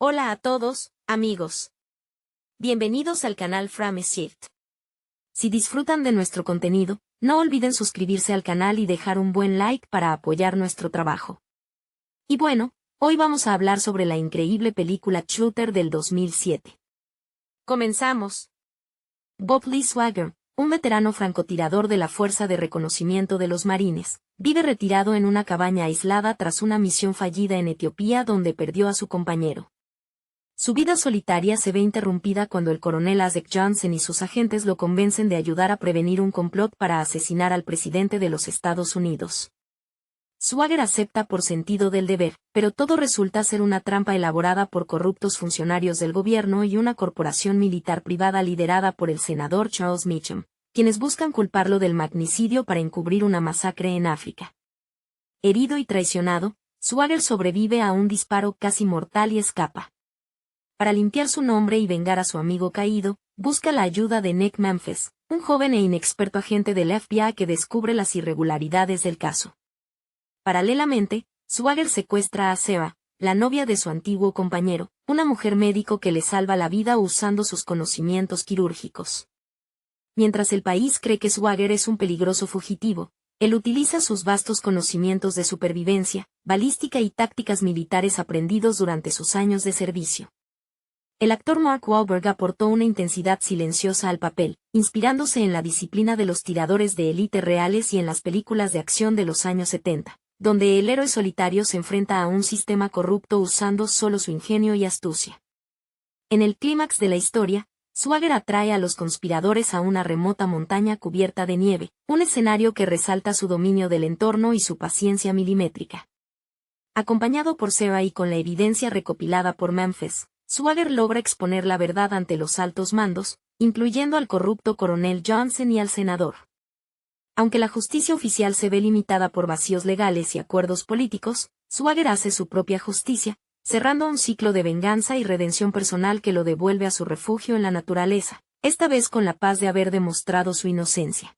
Hola a todos, amigos. Bienvenidos al canal Frameshift. Si disfrutan de nuestro contenido, no olviden suscribirse al canal y dejar un buen like para apoyar nuestro trabajo. Y bueno, hoy vamos a hablar sobre la increíble película Shooter del 2007. Comenzamos. Bob Lee Swagger, un veterano francotirador de la Fuerza de Reconocimiento de los Marines, vive retirado en una cabaña aislada tras una misión fallida en Etiopía donde perdió a su compañero. Su vida solitaria se ve interrumpida cuando el coronel Isaac Johnson y sus agentes lo convencen de ayudar a prevenir un complot para asesinar al presidente de los Estados Unidos. Swagger acepta por sentido del deber, pero todo resulta ser una trampa elaborada por corruptos funcionarios del gobierno y una corporación militar privada liderada por el senador Charles Meacham, quienes buscan culparlo del magnicidio para encubrir una masacre en África. Herido y traicionado, Swagger sobrevive a un disparo casi mortal y escapa. Para limpiar su nombre y vengar a su amigo caído, busca la ayuda de Nick Memphis, un joven e inexperto agente del FBI que descubre las irregularidades del caso. Paralelamente, Swagger secuestra a Sarah, la novia de su antiguo compañero, una mujer médico que le salva la vida usando sus conocimientos quirúrgicos. Mientras el país cree que Swagger es un peligroso fugitivo, él utiliza sus vastos conocimientos de supervivencia, balística y tácticas militares aprendidos durante sus años de servicio. El actor Mark Wahlberg aportó una intensidad silenciosa al papel, inspirándose en la disciplina de los tiradores de élite reales y en las películas de acción de los años 70, donde el héroe solitario se enfrenta a un sistema corrupto usando solo su ingenio y astucia. En el clímax de la historia, Swagger atrae a los conspiradores a una remota montaña cubierta de nieve, un escenario que resalta su dominio del entorno y su paciencia milimétrica. Acompañado por Sarah y con la evidencia recopilada por Memphis, Swagger logra exponer la verdad ante los altos mandos, incluyendo al corrupto coronel Johnson y al senador. Aunque la justicia oficial se ve limitada por vacíos legales y acuerdos políticos, Swagger hace su propia justicia, cerrando un ciclo de venganza y redención personal que lo devuelve a su refugio en la naturaleza, esta vez con la paz de haber demostrado su inocencia.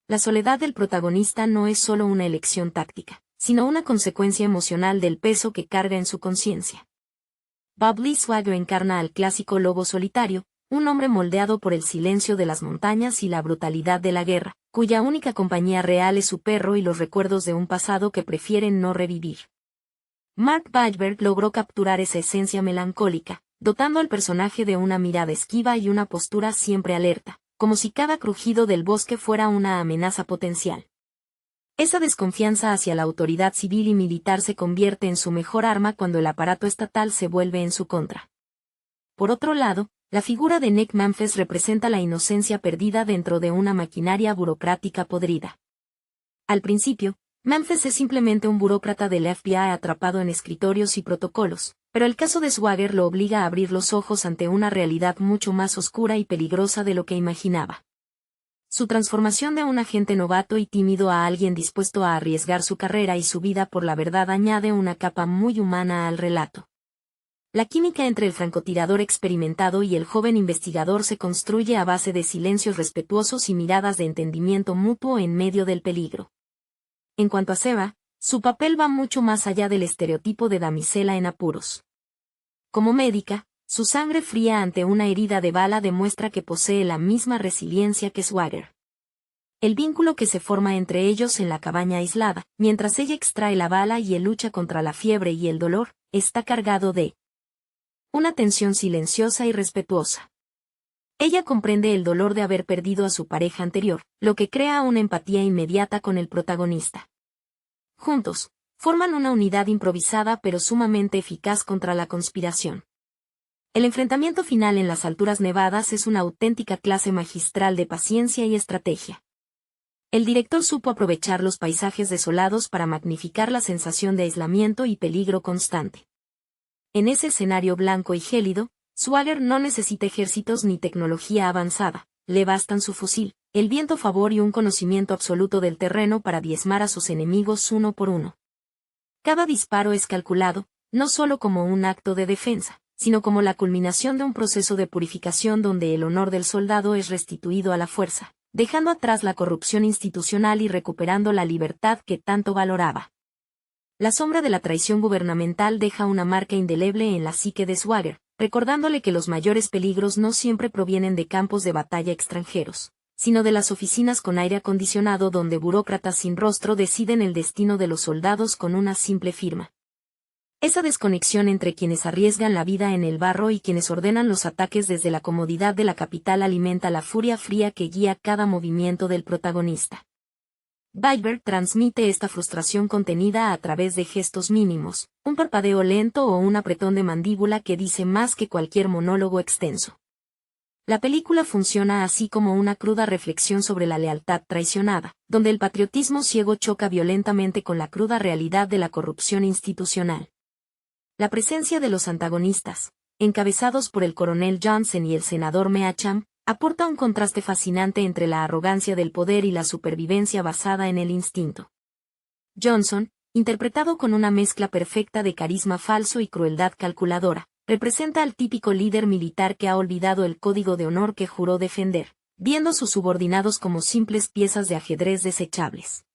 La soledad del protagonista no es solo una elección táctica, sino una consecuencia emocional del peso que carga en su conciencia. Bob Lee Swagger encarna al clásico lobo solitario, un hombre moldeado por el silencio de las montañas y la brutalidad de la guerra, cuya única compañía real es su perro y los recuerdos de un pasado que prefieren no revivir. Mark Wahlberg logró capturar esa esencia melancólica, dotando al personaje de una mirada esquiva y una postura siempre alerta, como si cada crujido del bosque fuera una amenaza potencial. Esa desconfianza hacia la autoridad civil y militar se convierte en su mejor arma cuando el aparato estatal se vuelve en su contra. Por otro lado, la figura de Nick Memphis representa la inocencia perdida dentro de una maquinaria burocrática podrida. Al principio, Memphis es simplemente un burócrata del FBI atrapado en escritorios y protocolos, pero el caso de Swagger lo obliga a abrir los ojos ante una realidad mucho más oscura y peligrosa de lo que imaginaba. Su transformación de un agente novato y tímido a alguien dispuesto a arriesgar su carrera y su vida por la verdad añade una capa muy humana al relato. La química entre el francotirador experimentado y el joven investigador se construye a base de silencios respetuosos y miradas de entendimiento mutuo en medio del peligro. En cuanto a Sarah, su papel va mucho más allá del estereotipo de damisela en apuros. Como médica, su sangre fría ante una herida de bala demuestra que posee la misma resiliencia que Swagger. El vínculo que se forma entre ellos en la cabaña aislada, mientras ella extrae la bala y él lucha contra la fiebre y el dolor, está cargado de una tensión silenciosa y respetuosa. Ella comprende el dolor de haber perdido a su pareja anterior, lo que crea una empatía inmediata con el protagonista. Juntos, forman una unidad improvisada pero sumamente eficaz contra la conspiración. El enfrentamiento final en las alturas nevadas es una auténtica clase magistral de paciencia y estrategia. El director supo aprovechar los paisajes desolados para magnificar la sensación de aislamiento y peligro constante. En ese escenario blanco y gélido, Swagger no necesita ejércitos ni tecnología avanzada, le bastan su fusil, el viento a favor y un conocimiento absoluto del terreno para diezmar a sus enemigos uno por uno. Cada disparo es calculado, no solo como un acto de defensa, sino como la culminación de un proceso de purificación donde el honor del soldado es restituido a la fuerza, dejando atrás la corrupción institucional y recuperando la libertad que tanto valoraba. La sombra de la traición gubernamental deja una marca indeleble en la psique de Swagger, recordándole que los mayores peligros no siempre provienen de campos de batalla extranjeros, sino de las oficinas con aire acondicionado donde burócratas sin rostro deciden el destino de los soldados con una simple firma. Esa desconexión entre quienes arriesgan la vida en el barro y quienes ordenan los ataques desde la comodidad de la capital alimenta la furia fría que guía cada movimiento del protagonista. Weisberg transmite esta frustración contenida a través de gestos mínimos, un parpadeo lento o un apretón de mandíbula que dice más que cualquier monólogo extenso. La película funciona así como una cruda reflexión sobre la lealtad traicionada, donde el patriotismo ciego choca violentamente con la cruda realidad de la corrupción institucional. La presencia de los antagonistas, encabezados por el coronel Johnson y el senador Meacham, aporta un contraste fascinante entre la arrogancia del poder y la supervivencia basada en el instinto. Johnson, interpretado con una mezcla perfecta de carisma falso y crueldad calculadora, representa al típico líder militar que ha olvidado el código de honor que juró defender, viendo a sus subordinados como simples piezas de ajedrez desechables.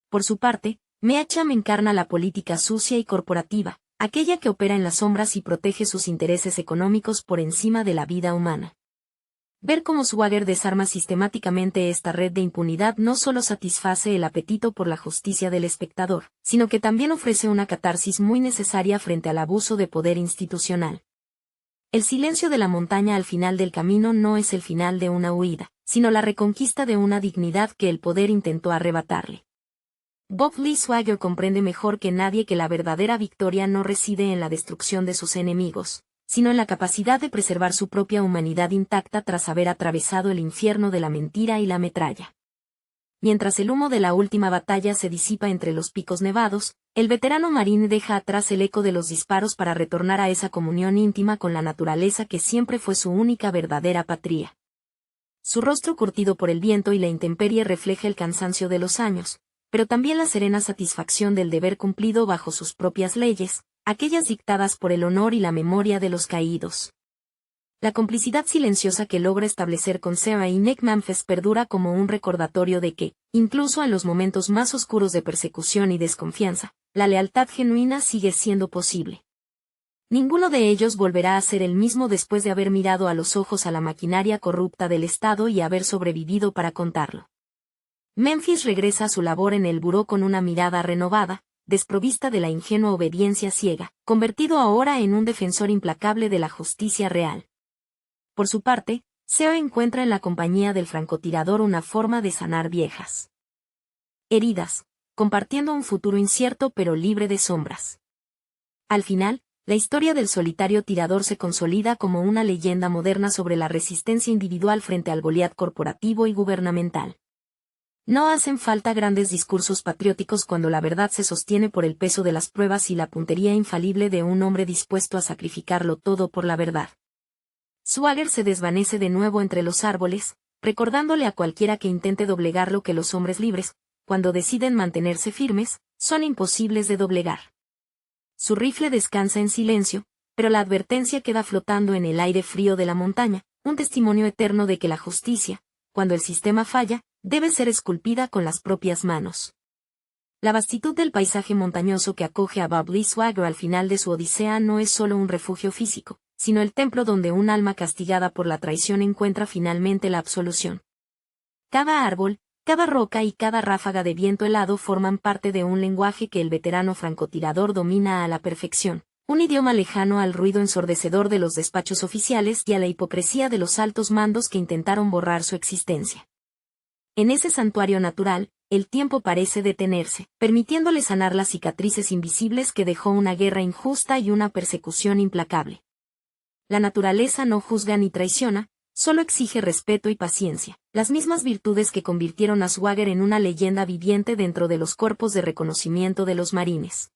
Por su parte, Meacham encarna la política sucia y corporativa, aquella que opera en las sombras y protege sus intereses económicos por encima de la vida humana. Ver cómo Swagger desarma sistemáticamente esta red de impunidad no solo satisface el apetito por la justicia del espectador, sino que también ofrece una catarsis muy necesaria frente al abuso de poder institucional. El silencio de la montaña al final del camino no es el final de una huida, sino la reconquista de una dignidad que el poder intentó arrebatarle. Bob Lee Swagger comprende mejor que nadie que la verdadera victoria no reside en la destrucción de sus enemigos, sino en la capacidad de preservar su propia humanidad intacta tras haber atravesado el infierno de la mentira y la metralla. Mientras el humo de la última batalla se disipa entre los picos nevados, el veterano marín deja atrás el eco de los disparos para retornar a esa comunión íntima con la naturaleza que siempre fue su única verdadera patria. Su rostro curtido por el viento y la intemperie refleja el cansancio de los años, pero también la serena satisfacción del deber cumplido bajo sus propias leyes, aquellas dictadas por el honor y la memoria de los caídos. La complicidad silenciosa que logra establecer con Sarah y Nick Memphis perdura como un recordatorio de que, incluso en los momentos más oscuros de persecución y desconfianza, la lealtad genuina sigue siendo posible. Ninguno de ellos volverá a ser el mismo después de haber mirado a los ojos a la maquinaria corrupta del Estado y haber sobrevivido para contarlo. Memphis regresa a su labor en el buró con una mirada renovada, desprovista de la ingenua obediencia ciega, convertido ahora en un defensor implacable de la justicia real. Por su parte, Seo encuentra en la compañía del francotirador una forma de sanar viejas heridas, compartiendo un futuro incierto pero libre de sombras. Al final, la historia del solitario tirador se consolida como una leyenda moderna sobre la resistencia individual frente al Goliat corporativo y gubernamental. No hacen falta grandes discursos patrióticos cuando la verdad se sostiene por el peso de las pruebas y la puntería infalible de un hombre dispuesto a sacrificarlo todo por la verdad. Swagger se desvanece de nuevo entre los árboles, recordándole a cualquiera que intente doblegarlo que los hombres libres, cuando deciden mantenerse firmes, son imposibles de doblegar. Su rifle descansa en silencio, pero la advertencia queda flotando en el aire frío de la montaña, un testimonio eterno de que la justicia, cuando el sistema falla, debe ser esculpida con las propias manos. La vastitud del paisaje montañoso que acoge a Bob Lee Swagger al final de su odisea no es solo un refugio físico, sino el templo donde un alma castigada por la traición encuentra finalmente la absolución. Cada árbol, cada roca y cada ráfaga de viento helado forman parte de un lenguaje que el veterano francotirador domina a la perfección, un idioma lejano al ruido ensordecedor de los despachos oficiales y a la hipocresía de los altos mandos que intentaron borrar su existencia. En ese santuario natural, el tiempo parece detenerse, permitiéndole sanar las cicatrices invisibles que dejó una guerra injusta y una persecución implacable. La naturaleza no juzga ni traiciona, solo exige respeto y paciencia, las mismas virtudes que convirtieron a Swagger en una leyenda viviente dentro de los cuerpos de reconocimiento de los marines.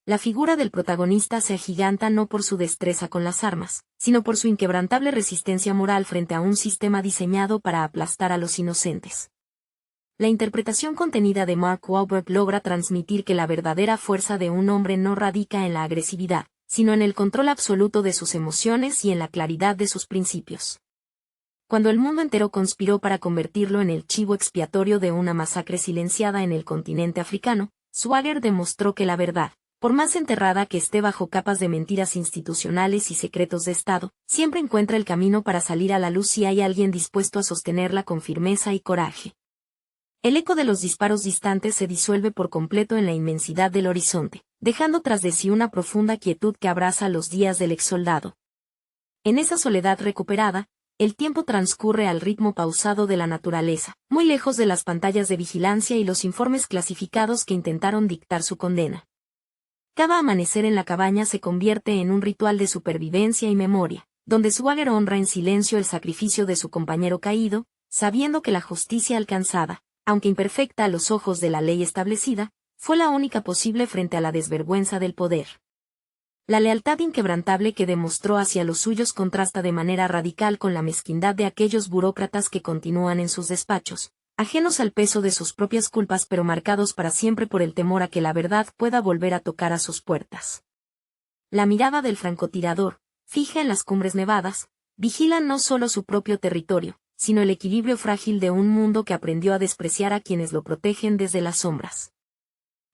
La figura del protagonista se agiganta no por su destreza con las armas, sino por su inquebrantable resistencia moral frente a un sistema diseñado para aplastar a los inocentes. La interpretación contenida de Mark Wahlberg logra transmitir que la verdadera fuerza de un hombre no radica en la agresividad, sino en el control absoluto de sus emociones y en la claridad de sus principios. Cuando el mundo entero conspiró para convertirlo en el chivo expiatorio de una masacre silenciada en el continente africano, Swagger demostró que la verdad, por más enterrada que esté bajo capas de mentiras institucionales y secretos de Estado, siempre encuentra el camino para salir a la luz si hay alguien dispuesto a sostenerla con firmeza y coraje. El eco de los disparos distantes se disuelve por completo en la inmensidad del horizonte, dejando tras de sí una profunda quietud que abraza los días del exsoldado. En esa soledad recuperada, el tiempo transcurre al ritmo pausado de la naturaleza, muy lejos de las pantallas de vigilancia y los informes clasificados que intentaron dictar su condena. Cada amanecer en la cabaña se convierte en un ritual de supervivencia y memoria, donde Swagger honra en silencio el sacrificio de su compañero caído, sabiendo que la justicia alcanzada, aunque imperfecta a los ojos de la ley establecida, fue la única posible frente a la desvergüenza del poder. La lealtad inquebrantable que demostró hacia los suyos contrasta de manera radical con la mezquindad de aquellos burócratas que continúan en sus despachos, ajenos al peso de sus propias culpas pero marcados para siempre por el temor a que la verdad pueda volver a tocar a sus puertas. La mirada del francotirador, fija en las cumbres nevadas, vigila no solo su propio territorio, sino el equilibrio frágil de un mundo que aprendió a despreciar a quienes lo protegen desde las sombras.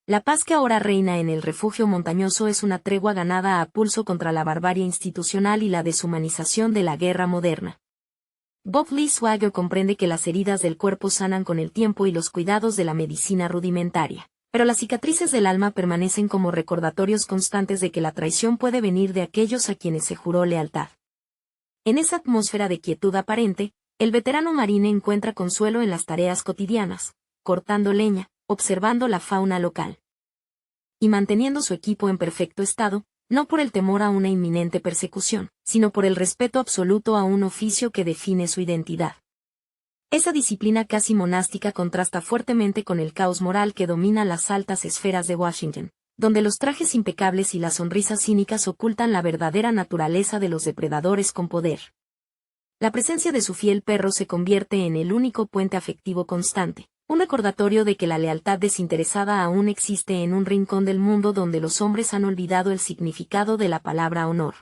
La paz que ahora reina en el refugio montañoso es una tregua ganada a pulso contra la barbarie institucional y la deshumanización de la guerra moderna. Bob Lee Swagger comprende que las heridas del cuerpo sanan con el tiempo y los cuidados de la medicina rudimentaria, pero las cicatrices del alma permanecen como recordatorios constantes de que la traición puede venir de aquellos a quienes se juró lealtad. En esa atmósfera de quietud aparente, el veterano marine encuentra consuelo en las tareas cotidianas, cortando leña, observando la fauna local y manteniendo su equipo en perfecto estado, no por el temor a una inminente persecución, sino por el respeto absoluto a un oficio que define su identidad. Esa disciplina casi monástica contrasta fuertemente con el caos moral que domina las altas esferas de Washington, donde los trajes impecables y las sonrisas cínicas ocultan la verdadera naturaleza de los depredadores con poder. La presencia de su fiel perro se convierte en el único puente afectivo constante, un recordatorio de que la lealtad desinteresada aún existe en un rincón del mundo donde los hombres han olvidado el significado de la palabra honor.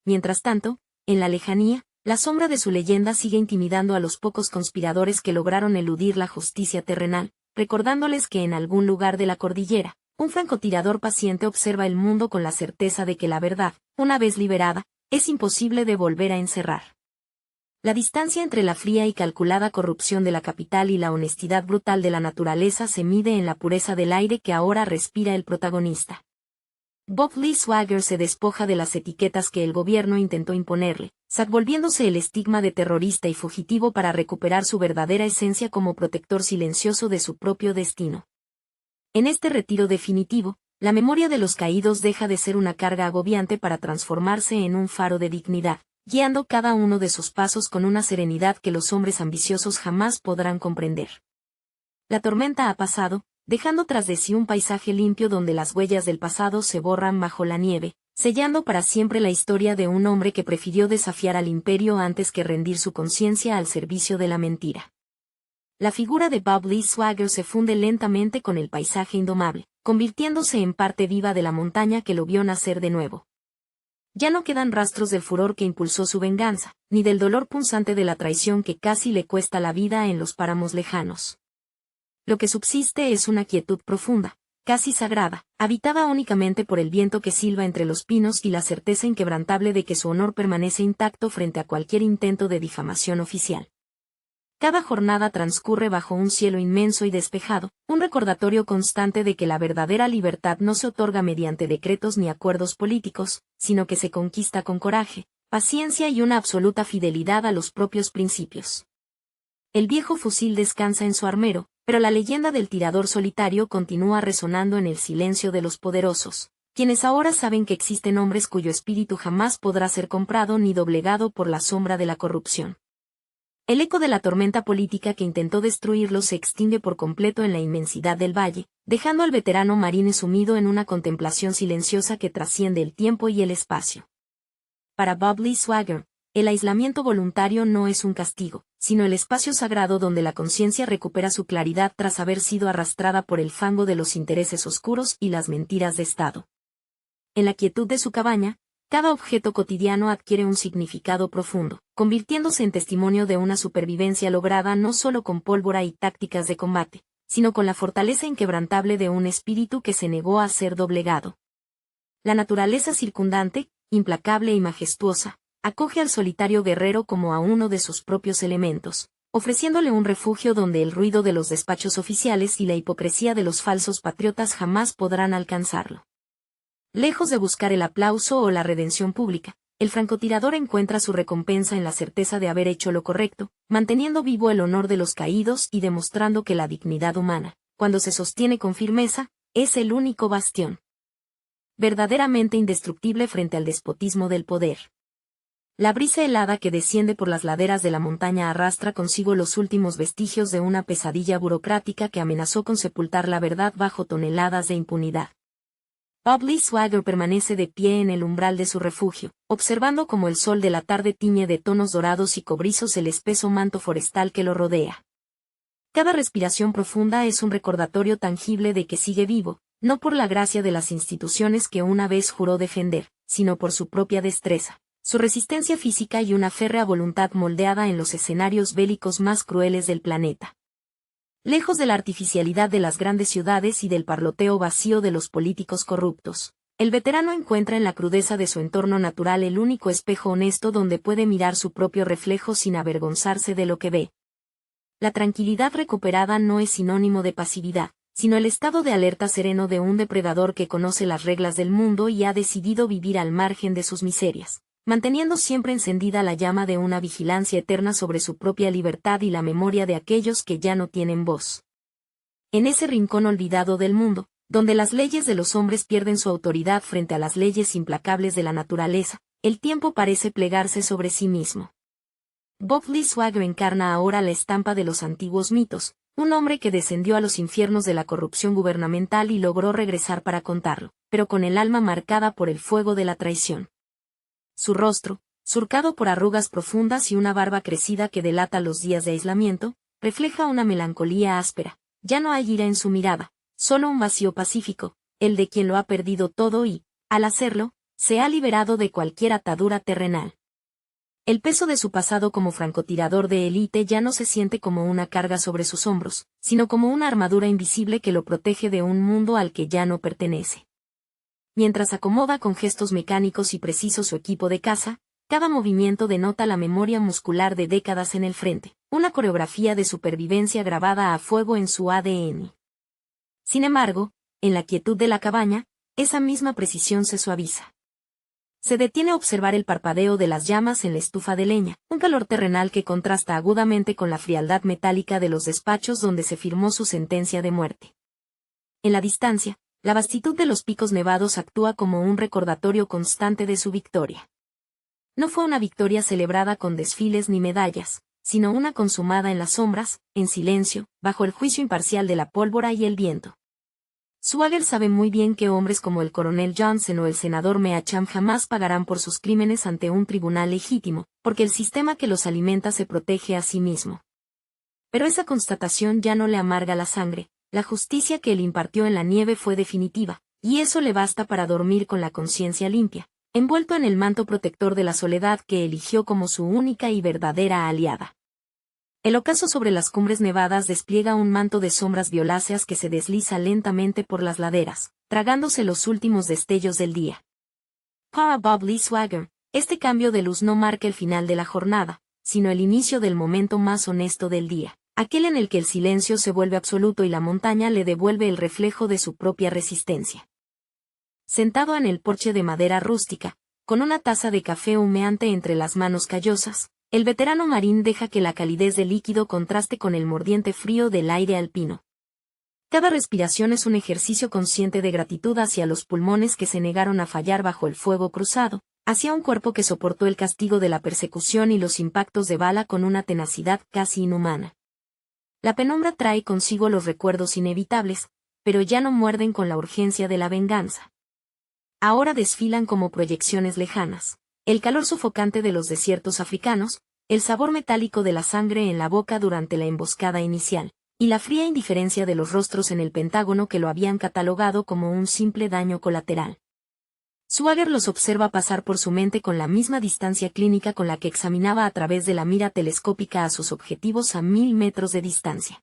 Mientras tanto, en la lejanía, la sombra de su leyenda sigue intimidando a los pocos conspiradores que lograron eludir la justicia terrenal, recordándoles que en algún lugar de la cordillera, un francotirador paciente observa el mundo con la certeza de que la verdad, una vez liberada, es imposible de volver a encerrar. La distancia entre la fría y calculada corrupción de la capital y la honestidad brutal de la naturaleza se mide en la pureza del aire que ahora respira el protagonista. Bob Lee Swagger se despoja de las etiquetas que el gobierno intentó imponerle, volviéndose el estigma de terrorista y fugitivo para recuperar su verdadera esencia como protector silencioso de su propio destino. En este retiro definitivo, la memoria de los caídos deja de ser una carga agobiante para transformarse en un faro de dignidad, guiando cada uno de sus pasos con una serenidad que los hombres ambiciosos jamás podrán comprender. La tormenta ha pasado, dejando tras de sí un paisaje limpio donde las huellas del pasado se borran bajo la nieve, sellando para siempre la historia de un hombre que prefirió desafiar al imperio antes que rendir su conciencia al servicio de la mentira. La figura de Bob Lee Swagger se funde lentamente con el paisaje indomable, convirtiéndose en parte viva de la montaña que lo vio nacer de nuevo. Ya no quedan rastros del furor que impulsó su venganza, ni del dolor punzante de la traición que casi le cuesta la vida en los páramos lejanos. Lo que subsiste es una quietud profunda, casi sagrada, habitada únicamente por el viento que silba entre los pinos y la certeza inquebrantable de que su honor permanece intacto frente a cualquier intento de difamación oficial. Cada jornada transcurre bajo un cielo inmenso y despejado, un recordatorio constante de que la verdadera libertad no se otorga mediante decretos ni acuerdos políticos, sino que se conquista con coraje, paciencia y una absoluta fidelidad a los propios principios. El viejo fusil descansa en su armero, pero la leyenda del tirador solitario continúa resonando en el silencio de los poderosos, quienes ahora saben que existen hombres cuyo espíritu jamás podrá ser comprado ni doblegado por la sombra de la corrupción. El eco de la tormenta política que intentó destruirlo se extingue por completo en la inmensidad del valle, dejando al veterano marine sumido en una contemplación silenciosa que trasciende el tiempo y el espacio. Para Bob Lee Swagger, el aislamiento voluntario no es un castigo, sino el espacio sagrado donde la conciencia recupera su claridad tras haber sido arrastrada por el fango de los intereses oscuros y las mentiras de Estado. En la quietud de su cabaña, cada objeto cotidiano adquiere un significado profundo, convirtiéndose en testimonio de una supervivencia lograda no solo con pólvora y tácticas de combate, sino con la fortaleza inquebrantable de un espíritu que se negó a ser doblegado. La naturaleza circundante, implacable y majestuosa, acoge al solitario guerrero como a uno de sus propios elementos, ofreciéndole un refugio donde el ruido de los despachos oficiales y la hipocresía de los falsos patriotas jamás podrán alcanzarlo. Lejos de buscar el aplauso o la redención pública, el francotirador encuentra su recompensa en la certeza de haber hecho lo correcto, manteniendo vivo el honor de los caídos y demostrando que la dignidad humana, cuando se sostiene con firmeza, es el único bastión verdaderamente indestructible frente al despotismo del poder. La brisa helada que desciende por las laderas de la montaña arrastra consigo los últimos vestigios de una pesadilla burocrática que amenazó con sepultar la verdad bajo toneladas de impunidad. Bob Lee Swagger permanece de pie en el umbral de su refugio, observando cómo el sol de la tarde tiñe de tonos dorados y cobrizos el espeso manto forestal que lo rodea. Cada respiración profunda es un recordatorio tangible de que sigue vivo, no por la gracia de las instituciones que una vez juró defender, sino por su propia destreza, su resistencia física y una férrea voluntad moldeada en los escenarios bélicos más crueles del planeta. Lejos de la artificialidad de las grandes ciudades y del parloteo vacío de los políticos corruptos, el veterano encuentra en la crudeza de su entorno natural el único espejo honesto donde puede mirar su propio reflejo sin avergonzarse de lo que ve. La tranquilidad recuperada no es sinónimo de pasividad, sino el estado de alerta sereno de un depredador que conoce las reglas del mundo y ha decidido vivir al margen de sus miserias, manteniendo siempre encendida la llama de una vigilancia eterna sobre su propia libertad y la memoria de aquellos que ya no tienen voz. En ese rincón olvidado del mundo, donde las leyes de los hombres pierden su autoridad frente a las leyes implacables de la naturaleza, el tiempo parece plegarse sobre sí mismo. Bob Lee Swagger encarna ahora la estampa de los antiguos mitos, un hombre que descendió a los infiernos de la corrupción gubernamental y logró regresar para contarlo, pero con el alma marcada por el fuego de la traición. Su rostro, surcado por arrugas profundas y una barba crecida que delata los días de aislamiento, refleja una melancolía áspera. Ya no hay ira en su mirada, solo un vacío pacífico, el de quien lo ha perdido todo y, al hacerlo, se ha liberado de cualquier atadura terrenal. El peso de su pasado como francotirador de élite ya no se siente como una carga sobre sus hombros, sino como una armadura invisible que lo protege de un mundo al que ya no pertenece. Mientras acomoda con gestos mecánicos y precisos su equipo de caza, cada movimiento denota la memoria muscular de décadas en el frente, una coreografía de supervivencia grabada a fuego en su ADN. Sin embargo, en la quietud de la cabaña, esa misma precisión se suaviza. Se detiene a observar el parpadeo de las llamas en la estufa de leña, un calor terrenal que contrasta agudamente con la frialdad metálica de los despachos donde se firmó su sentencia de muerte. En la distancia, la vastitud de los picos nevados actúa como un recordatorio constante de su victoria. No fue una victoria celebrada con desfiles ni medallas, sino una consumada en las sombras, en silencio, bajo el juicio imparcial de la pólvora y el viento. Swagger sabe muy bien que hombres como el coronel Johnson o el senador Meacham jamás pagarán por sus crímenes ante un tribunal legítimo, porque el sistema que los alimenta se protege a sí mismo. Pero esa constatación ya no le amarga la sangre, la justicia que él impartió en la nieve fue definitiva, y eso le basta para dormir con la conciencia limpia, envuelto en el manto protector de la soledad que eligió como su única y verdadera aliada. El ocaso sobre las cumbres nevadas despliega un manto de sombras violáceas que se desliza lentamente por las laderas, tragándose los últimos destellos del día. Para Bob Lee Swagger, este cambio de luz no marca el final de la jornada, sino el inicio del momento más honesto del día, aquel en el que el silencio se vuelve absoluto y la montaña le devuelve el reflejo de su propia resistencia. Sentado en el porche de madera rústica, con una taza de café humeante entre las manos callosas, el veterano marín deja que la calidez del líquido contraste con el mordiente frío del aire alpino. Cada respiración es un ejercicio consciente de gratitud hacia los pulmones que se negaron a fallar bajo el fuego cruzado, hacia un cuerpo que soportó el castigo de la persecución y los impactos de bala con una tenacidad casi inhumana. La penumbra trae consigo los recuerdos inevitables, pero ya no muerden con la urgencia de la venganza. Ahora desfilan como proyecciones lejanas. El calor sofocante de los desiertos africanos, el sabor metálico de la sangre en la boca durante la emboscada inicial, y la fría indiferencia de los rostros en el Pentágono que lo habían catalogado como un simple daño colateral. Swagger los observa pasar por su mente con la misma distancia clínica con la que examinaba a través de la mira telescópica a sus objetivos a 1000 metros de distancia.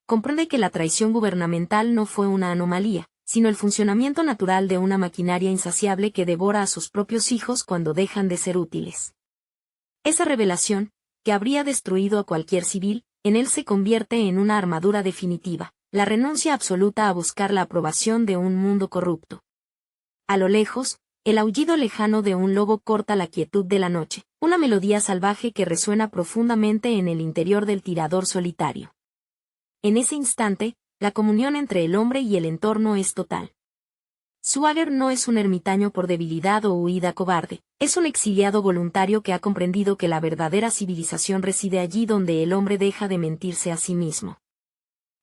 comprende que la traición gubernamental no fue una anomalía, sino el funcionamiento natural de una maquinaria insaciable que devora a sus propios hijos cuando dejan de ser útiles. Esa revelación, que habría destruido a cualquier civil, en él se convierte en una armadura definitiva, la renuncia absoluta a buscar la aprobación de un mundo corrupto. A lo lejos, el aullido lejano de un lobo corta la quietud de la noche, una melodía salvaje que resuena profundamente en el interior del tirador solitario. En ese instante, la comunión entre el hombre y el entorno es total. Swagger no es un ermitaño por debilidad o huida cobarde, es un exiliado voluntario que ha comprendido que la verdadera civilización reside allí donde el hombre deja de mentirse a sí mismo.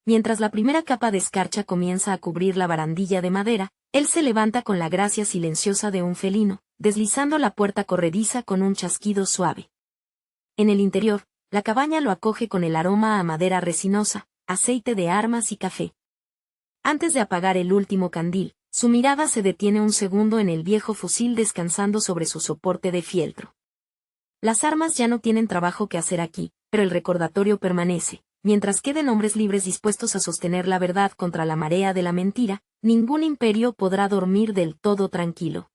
Mientras la primera capa de escarcha comienza a cubrir la barandilla de madera, él se levanta con la gracia silenciosa de un felino, deslizando la puerta corrediza con un chasquido suave. En el interior, la cabaña lo acoge con el aroma a madera resinosa, aceite de armas y café. Antes de apagar el último candil, su mirada se detiene un segundo en el viejo fusil descansando sobre su soporte de fieltro. Las armas ya no tienen trabajo que hacer aquí, pero el recordatorio permanece. Mientras queden hombres libres dispuestos a sostener la verdad contra la marea de la mentira, ningún imperio podrá dormir del todo tranquilo.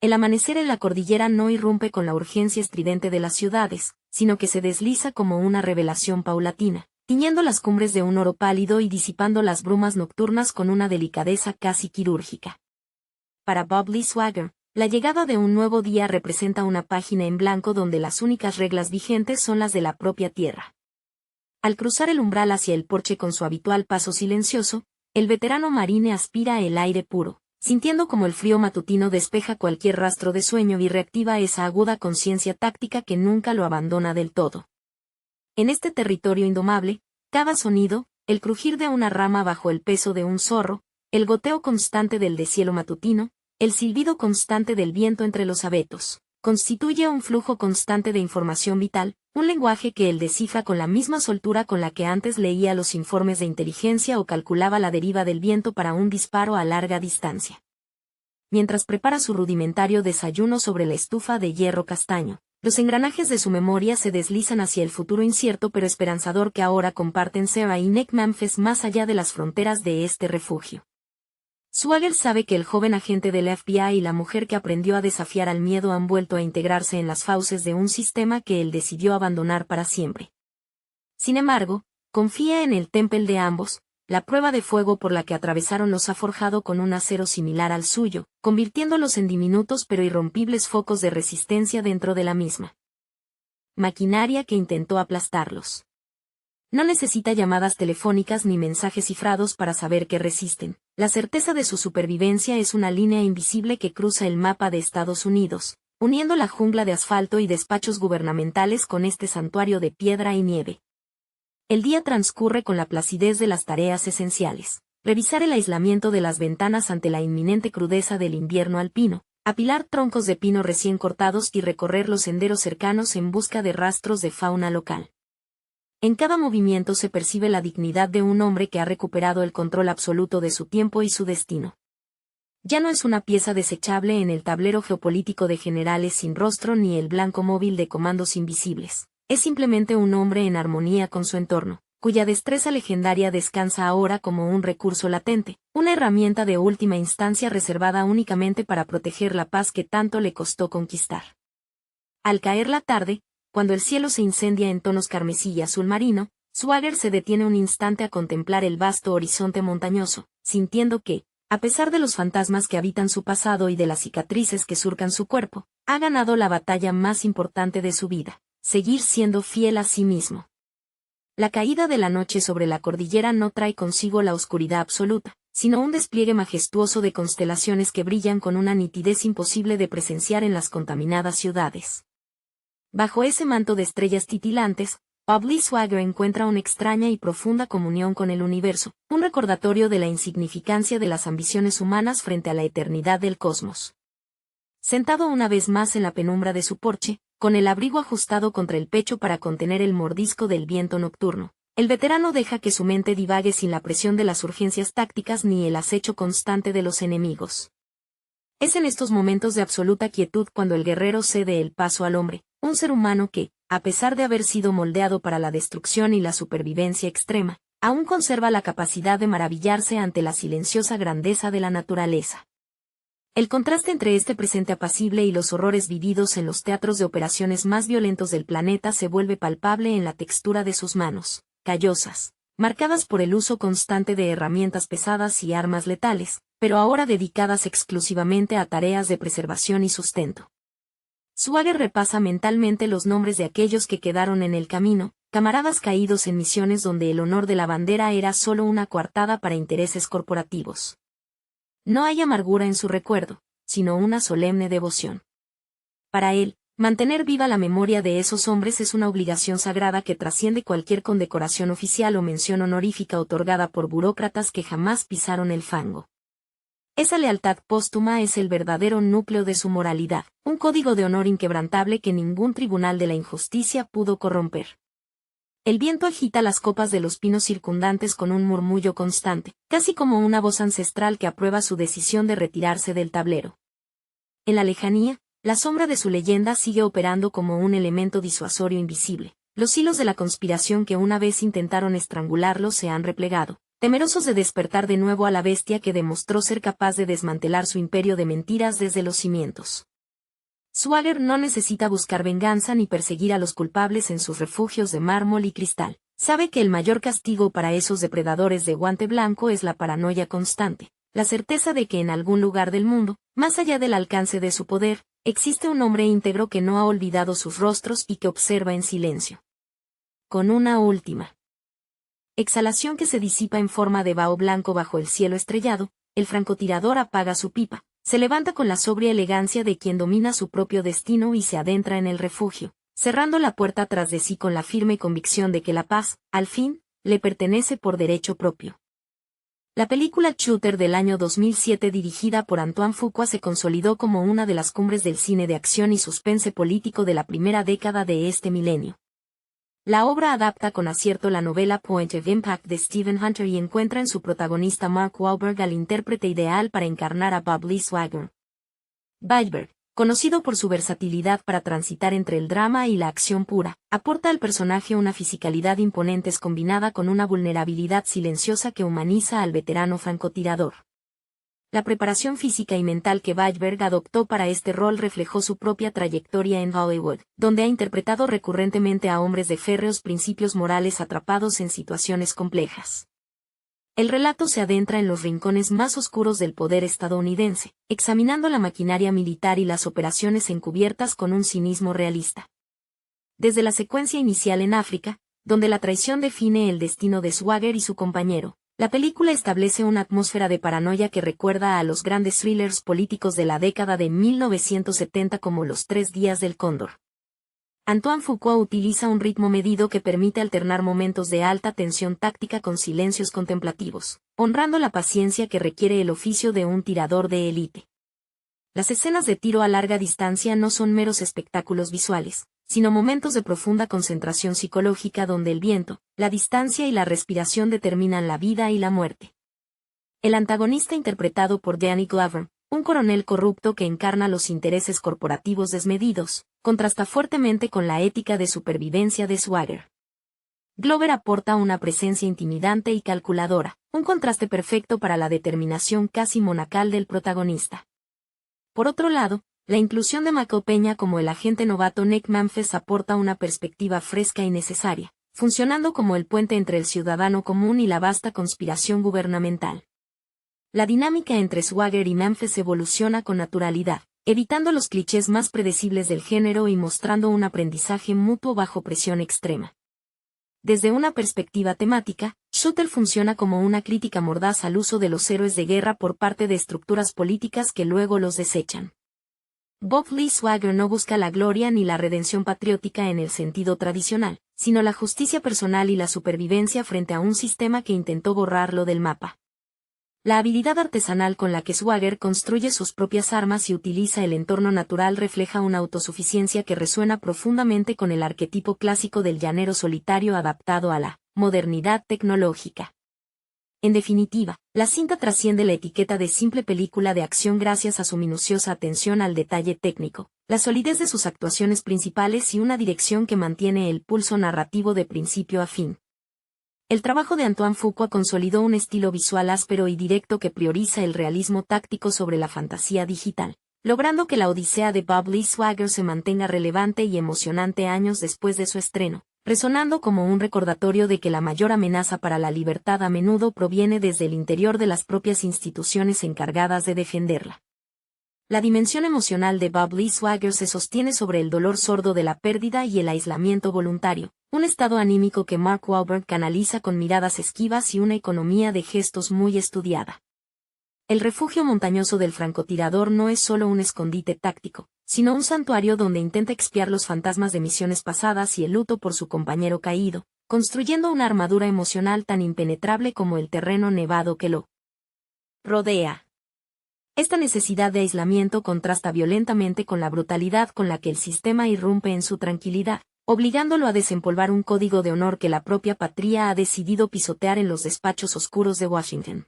El amanecer en la cordillera no irrumpe con la urgencia estridente de las ciudades, sino que se desliza como una revelación paulatina, tiñendo las cumbres de un oro pálido y disipando las brumas nocturnas con una delicadeza casi quirúrgica. Para Bob Lee Swagger, la llegada de un nuevo día representa una página en blanco donde las únicas reglas vigentes son las de la propia tierra. Al cruzar el umbral hacia el porche con su habitual paso silencioso, el veterano marine aspira el aire puro, sintiendo como el frío matutino despeja cualquier rastro de sueño y reactiva esa aguda conciencia táctica que nunca lo abandona del todo. En este territorio indomable, cada sonido, el crujir de una rama bajo el peso de un zorro, el goteo constante del deshielo matutino, el silbido constante del viento entre los abetos, constituye un flujo constante de información vital, un lenguaje que él descifra con la misma soltura con la que antes leía los informes de inteligencia o calculaba la deriva del viento para un disparo a larga distancia. Mientras prepara su rudimentario desayuno sobre la estufa de hierro castaño, los engranajes de su memoria se deslizan hacia el futuro incierto pero esperanzador que ahora comparten Sarah y Nick Memphis más allá de las fronteras de este refugio. Swagger sabe que el joven agente del FBI y la mujer que aprendió a desafiar al miedo han vuelto a integrarse en las fauces de un sistema que él decidió abandonar para siempre. Sin embargo, confía en el temple de ambos, la prueba de fuego por la que atravesaron los ha forjado con un acero similar al suyo, convirtiéndolos en diminutos pero irrompibles focos de resistencia dentro de la misma maquinaria que intentó aplastarlos. No necesita llamadas telefónicas ni mensajes cifrados para saber que resisten. La certeza de su supervivencia es una línea invisible que cruza el mapa de Estados Unidos, uniendo la jungla de asfalto y despachos gubernamentales con este santuario de piedra y nieve. El día transcurre con la placidez de las tareas esenciales. Revisar el aislamiento de las ventanas ante la inminente crudeza del invierno alpino, apilar troncos de pino recién cortados y recorrer los senderos cercanos en busca de rastros de fauna local. En cada movimiento se percibe la dignidad de un hombre que ha recuperado el control absoluto de su tiempo y su destino. Ya no es una pieza desechable en el tablero geopolítico de generales sin rostro ni el blanco móvil de comandos invisibles. Es simplemente un hombre en armonía con su entorno, cuya destreza legendaria descansa ahora como un recurso latente, una herramienta de última instancia reservada únicamente para proteger la paz que tanto le costó conquistar. Al caer la tarde, cuando el cielo se incendia en tonos carmesí y azul marino, Swagger se detiene un instante a contemplar el vasto horizonte montañoso, sintiendo que, a pesar de los fantasmas que habitan su pasado y de las cicatrices que surcan su cuerpo, ha ganado la batalla más importante de su vida, seguir siendo fiel a sí mismo. La caída de la noche sobre la cordillera no trae consigo la oscuridad absoluta, sino un despliegue majestuoso de constelaciones que brillan con una nitidez imposible de presenciar en las contaminadas ciudades. Bajo ese manto de estrellas titilantes, Bob Lee Swagger encuentra una extraña y profunda comunión con el universo, un recordatorio de la insignificancia de las ambiciones humanas frente a la eternidad del cosmos. Sentado una vez más en la penumbra de su porche, con el abrigo ajustado contra el pecho para contener el mordisco del viento nocturno, el veterano deja que su mente divague sin la presión de las urgencias tácticas ni el acecho constante de los enemigos. Es en estos momentos de absoluta quietud cuando el guerrero cede el paso al hombre, un ser humano que, a pesar de haber sido moldeado para la destrucción y la supervivencia extrema, aún conserva la capacidad de maravillarse ante la silenciosa grandeza de la naturaleza. El contraste entre este presente apacible y los horrores vividos en los teatros de operaciones más violentos del planeta se vuelve palpable en la textura de sus manos, callosas, marcadas por el uso constante de herramientas pesadas y armas letales, pero ahora dedicadas exclusivamente a tareas de preservación y sustento. Swagger repasa mentalmente los nombres de aquellos que quedaron en el camino, camaradas caídos en misiones donde el honor de la bandera era solo una coartada para intereses corporativos. No hay amargura en su recuerdo, sino una solemne devoción. Para él, mantener viva la memoria de esos hombres es una obligación sagrada que trasciende cualquier condecoración oficial o mención honorífica otorgada por burócratas que jamás pisaron el fango. Esa lealtad póstuma es el verdadero núcleo de su moralidad, un código de honor inquebrantable que ningún tribunal de la injusticia pudo corromper. El viento agita las copas de los pinos circundantes con un murmullo constante, casi como una voz ancestral que aprueba su decisión de retirarse del tablero. En la lejanía, la sombra de su leyenda sigue operando como un elemento disuasorio invisible. Los hilos de la conspiración que una vez intentaron estrangularlo se han replegado, temerosos de despertar de nuevo a la bestia que demostró ser capaz de desmantelar su imperio de mentiras desde los cimientos. Swagger no necesita buscar venganza ni perseguir a los culpables en sus refugios de mármol y cristal. Sabe que el mayor castigo para esos depredadores de guante blanco es la paranoia constante, la certeza de que en algún lugar del mundo, más allá del alcance de su poder, existe un hombre íntegro que no ha olvidado sus rostros y que observa en silencio. Con una última exhalación que se disipa en forma de vaho blanco bajo el cielo estrellado, el francotirador apaga su pipa. Se levanta con la sobria elegancia de quien domina su propio destino y se adentra en el refugio, cerrando la puerta tras de sí con la firme convicción de que la paz, al fin, le pertenece por derecho propio. La película Shooter del año 2007 dirigida por Antoine Fuqua se consolidó como una de las cumbres del cine de acción y suspense político de la primera década de este milenio. La obra adapta con acierto la novela Point of Impact de Stephen Hunter y encuentra en su protagonista Mark Wahlberg al intérprete ideal para encarnar a Bob Lee Swagger. Wahlberg, conocido por su versatilidad para transitar entre el drama y la acción pura, aporta al personaje una fisicalidad imponente combinada con una vulnerabilidad silenciosa que humaniza al veterano francotirador. La preparación física y mental que Wahlberg adoptó para este rol reflejó su propia trayectoria en Hollywood, donde ha interpretado recurrentemente a hombres de férreos principios morales atrapados en situaciones complejas. El relato se adentra en los rincones más oscuros del poder estadounidense, examinando la maquinaria militar y las operaciones encubiertas con un cinismo realista. Desde la secuencia inicial en África, donde la traición define el destino de Swagger y su compañero, la película establece una atmósfera de paranoia que recuerda a los grandes thrillers políticos de la década de 1970 como Los Tres Días del Cóndor. Antoine Fuqua utiliza un ritmo medido que permite alternar momentos de alta tensión táctica con silencios contemplativos, honrando la paciencia que requiere el oficio de un tirador de élite. Las escenas de tiro a larga distancia no son meros espectáculos visuales, sino momentos de profunda concentración psicológica donde el viento, la distancia y la respiración determinan la vida y la muerte. El antagonista interpretado por Danny Glover, un coronel corrupto que encarna los intereses corporativos desmedidos, contrasta fuertemente con la ética de supervivencia de Swagger. Glover aporta una presencia intimidante y calculadora, un contraste perfecto para la determinación casi monacal del protagonista. Por otro lado, la inclusión de Michael Peña como el agente novato Nick Memphis aporta una perspectiva fresca y necesaria, funcionando como el puente entre el ciudadano común y la vasta conspiración gubernamental. La dinámica entre Swagger y Memphis evoluciona con naturalidad, evitando los clichés más predecibles del género y mostrando un aprendizaje mutuo bajo presión extrema. Desde una perspectiva temática, Shooter funciona como una crítica mordaz al uso de los héroes de guerra por parte de estructuras políticas que luego los desechan. Bob Lee Swagger no busca la gloria ni la redención patriótica en el sentido tradicional, sino la justicia personal y la supervivencia frente a un sistema que intentó borrarlo del mapa. La habilidad artesanal con la que Swagger construye sus propias armas y utiliza el entorno natural refleja una autosuficiencia que resuena profundamente con el arquetipo clásico del llanero solitario adaptado a la modernidad tecnológica. En definitiva, la cinta trasciende la etiqueta de simple película de acción gracias a su minuciosa atención al detalle técnico, la solidez de sus actuaciones principales y una dirección que mantiene el pulso narrativo de principio a fin. El trabajo de Antoine Fuqua consolidó un estilo visual áspero y directo que prioriza el realismo táctico sobre la fantasía digital, logrando que la odisea de Bob Lee Swagger se mantenga relevante y emocionante años después de su estreno, resonando como un recordatorio de que la mayor amenaza para la libertad a menudo proviene desde el interior de las propias instituciones encargadas de defenderla. La dimensión emocional de Bob Lee Swagger se sostiene sobre el dolor sordo de la pérdida y el aislamiento voluntario, un estado anímico que Mark Wahlberg canaliza con miradas esquivas y una economía de gestos muy estudiada. El refugio montañoso del francotirador no es solo un escondite táctico, sino un santuario donde intenta expiar los fantasmas de misiones pasadas y el luto por su compañero caído, construyendo una armadura emocional tan impenetrable como el terreno nevado que lo rodea. Esta necesidad de aislamiento contrasta violentamente con la brutalidad con la que el sistema irrumpe en su tranquilidad, obligándolo a desempolvar un código de honor que la propia patria ha decidido pisotear en los despachos oscuros de Washington.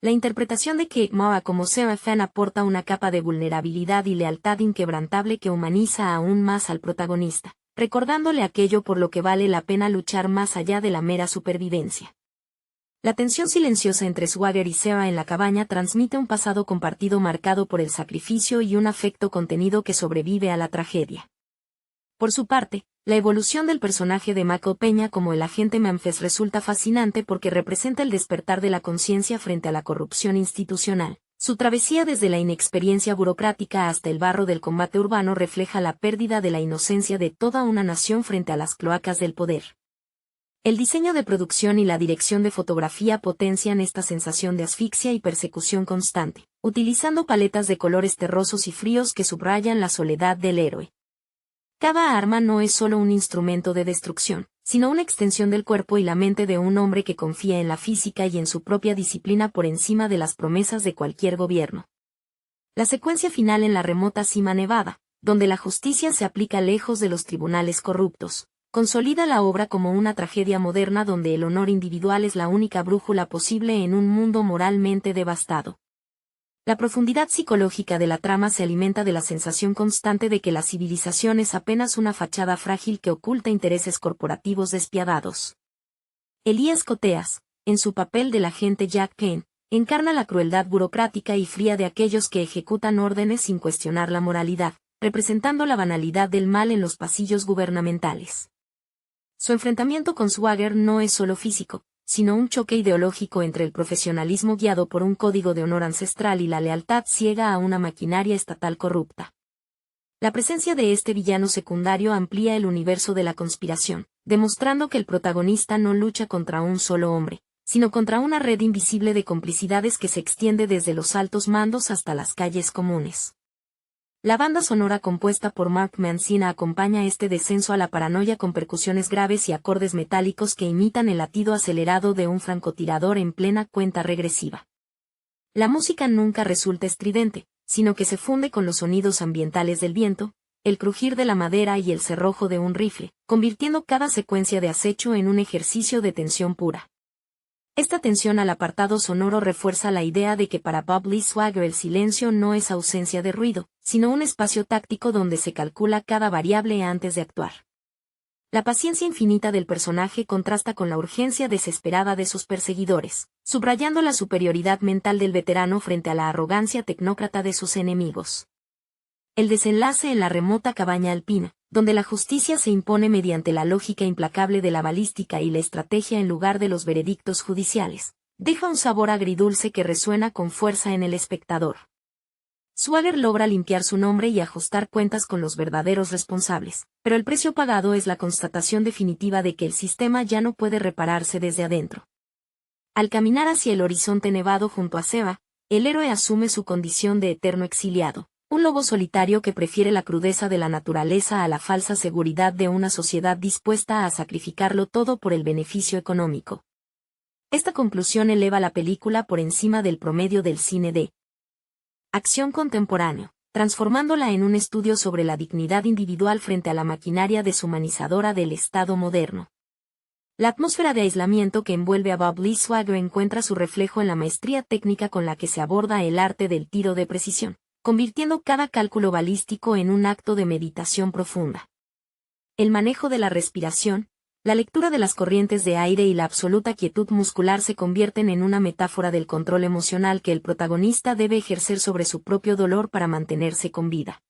La interpretación de Kate Mara como Sarah Fan aporta una capa de vulnerabilidad y lealtad inquebrantable que humaniza aún más al protagonista, recordándole aquello por lo que vale la pena luchar más allá de la mera supervivencia. La tensión silenciosa entre Swagger y Sarah en la cabaña transmite un pasado compartido marcado por el sacrificio y un afecto contenido que sobrevive a la tragedia. Por su parte, la evolución del personaje de Michael Peña como el agente Memphis resulta fascinante porque representa el despertar de la conciencia frente a la corrupción institucional. Su travesía desde la inexperiencia burocrática hasta el barro del combate urbano refleja la pérdida de la inocencia de toda una nación frente a las cloacas del poder. El diseño de producción y la dirección de fotografía potencian esta sensación de asfixia y persecución constante, utilizando paletas de colores terrosos y fríos que subrayan la soledad del héroe. Cada arma no es solo un instrumento de destrucción, sino una extensión del cuerpo y la mente de un hombre que confía en la física y en su propia disciplina por encima de las promesas de cualquier gobierno. La secuencia final en la remota cima nevada, donde la justicia se aplica lejos de los tribunales corruptos, consolida la obra como una tragedia moderna donde el honor individual es la única brújula posible en un mundo moralmente devastado. La profundidad psicológica de la trama se alimenta de la sensación constante de que la civilización es apenas una fachada frágil que oculta intereses corporativos despiadados. Elías Koteas, en su papel del agente Jack Kane, encarna la crueldad burocrática y fría de aquellos que ejecutan órdenes sin cuestionar la moralidad, representando la banalidad del mal en los pasillos gubernamentales. Su enfrentamiento con Swagger no es solo físico, sino un choque ideológico entre el profesionalismo guiado por un código de honor ancestral y la lealtad ciega a una maquinaria estatal corrupta. La presencia de este villano secundario amplía el universo de la conspiración, demostrando que el protagonista no lucha contra un solo hombre, sino contra una red invisible de complicidades que se extiende desde los altos mandos hasta las calles comunes. La banda sonora compuesta por Mark Mancina acompaña este descenso a la paranoia con percusiones graves y acordes metálicos que imitan el latido acelerado de un francotirador en plena cuenta regresiva. La música nunca resulta estridente, sino que se funde con los sonidos ambientales del viento, el crujir de la madera y el cerrojo de un rifle, convirtiendo cada secuencia de acecho en un ejercicio de tensión pura. Esta atención al apartado sonoro refuerza la idea de que para Bob Lee Swagger el silencio no es ausencia de ruido, sino un espacio táctico donde se calcula cada variable antes de actuar. La paciencia infinita del personaje contrasta con la urgencia desesperada de sus perseguidores, subrayando la superioridad mental del veterano frente a la arrogancia tecnócrata de sus enemigos. El desenlace en la remota cabaña alpina, donde la justicia se impone mediante la lógica implacable de la balística y la estrategia en lugar de los veredictos judiciales, deja un sabor agridulce que resuena con fuerza en el espectador. Swagger logra limpiar su nombre y ajustar cuentas con los verdaderos responsables, pero el precio pagado es la constatación definitiva de que el sistema ya no puede repararse desde adentro. Al caminar hacia el horizonte nevado junto a Seba, el héroe asume su condición de eterno exiliado. Un lobo solitario que prefiere la crudeza de la naturaleza a la falsa seguridad de una sociedad dispuesta a sacrificarlo todo por el beneficio económico. Esta conclusión eleva la película por encima del promedio del cine de acción contemporáneo, transformándola en un estudio sobre la dignidad individual frente a la maquinaria deshumanizadora del Estado moderno. La atmósfera de aislamiento que envuelve a Bob Lee Swagger encuentra su reflejo en la maestría técnica con la que se aborda el arte del tiro de precisión, convirtiendo cada cálculo balístico en un acto de meditación profunda. El manejo de la respiración, La lectura de las corrientes de aire y la absoluta quietud muscular se convierten en una metáfora del control emocional que el protagonista debe ejercer sobre su propio dolor para mantenerse con vida.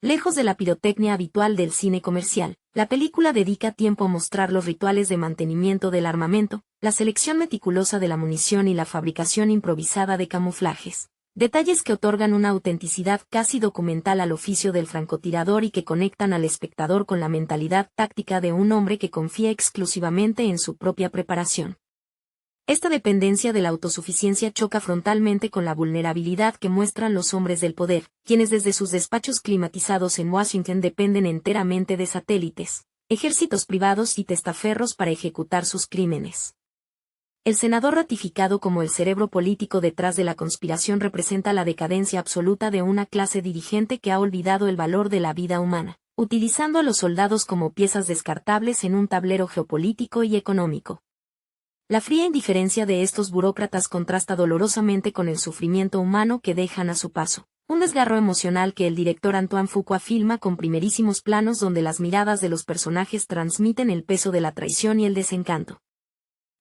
Lejos de la pirotecnia habitual del cine comercial, la película dedica tiempo a mostrar los rituales de mantenimiento del armamento, la selección meticulosa de la munición y la fabricación improvisada de camuflajes. Detalles que otorgan una autenticidad casi documental al oficio del francotirador y que conectan al espectador con la mentalidad táctica de un hombre que confía exclusivamente en su propia preparación. Esta dependencia de la autosuficiencia choca frontalmente con la vulnerabilidad que muestran los hombres del poder, quienes desde sus despachos climatizados en Washington dependen enteramente de satélites, ejércitos privados y testaferros para ejecutar sus crímenes. El senador ratificado como el cerebro político detrás de la conspiración representa la decadencia absoluta de una clase dirigente que ha olvidado el valor de la vida humana, utilizando a los soldados como piezas descartables en un tablero geopolítico y económico. La fría indiferencia de estos burócratas contrasta dolorosamente con el sufrimiento humano que dejan a su paso, un desgarro emocional que el director Antoine Fuqua filma con primerísimos planos donde las miradas de los personajes transmiten el peso de la traición y el desencanto.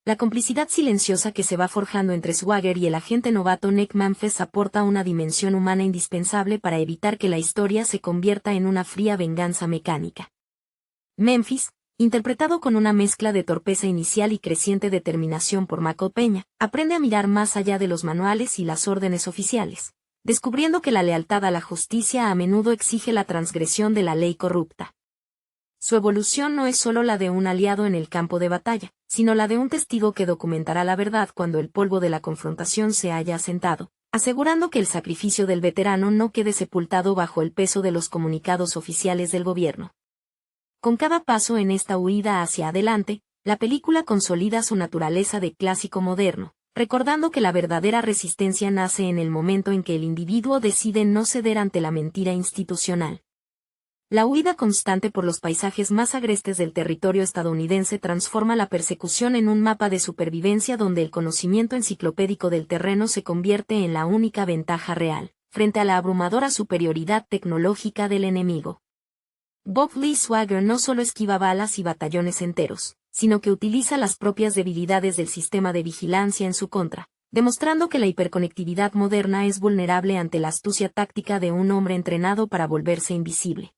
La complicidad silenciosa que se va forjando entre Swagger y el agente novato Nick Memphis aporta una dimensión humana indispensable para evitar que la historia se convierta en una fría venganza mecánica. Memphis, interpretado con una mezcla de torpeza inicial y creciente determinación por Michael Peña, aprende a mirar más allá de los manuales y las órdenes oficiales, descubriendo que la lealtad a la justicia a menudo exige la transgresión de la ley corrupta. Su evolución no es solo la de un aliado en el campo de batalla, sino la de un testigo que documentará la verdad cuando el polvo de la confrontación se haya asentado, asegurando que el sacrificio del veterano no quede sepultado bajo el peso de los comunicados oficiales del gobierno. Con cada paso en esta huida hacia adelante, la película consolida su naturaleza de clásico moderno, recordando que la verdadera resistencia nace en el momento en que el individuo decide no ceder ante la mentira institucional. La huida constante por los paisajes más agrestes del territorio estadounidense transforma la persecución en un mapa de supervivencia donde el conocimiento enciclopédico del terreno se convierte en la única ventaja real, frente a la abrumadora superioridad tecnológica del enemigo. Bob Lee Swagger no solo esquiva balas y batallones enteros, sino que utiliza las propias debilidades del sistema de vigilancia en su contra, demostrando que la hiperconectividad moderna es vulnerable ante la astucia táctica de un hombre entrenado para volverse invisible.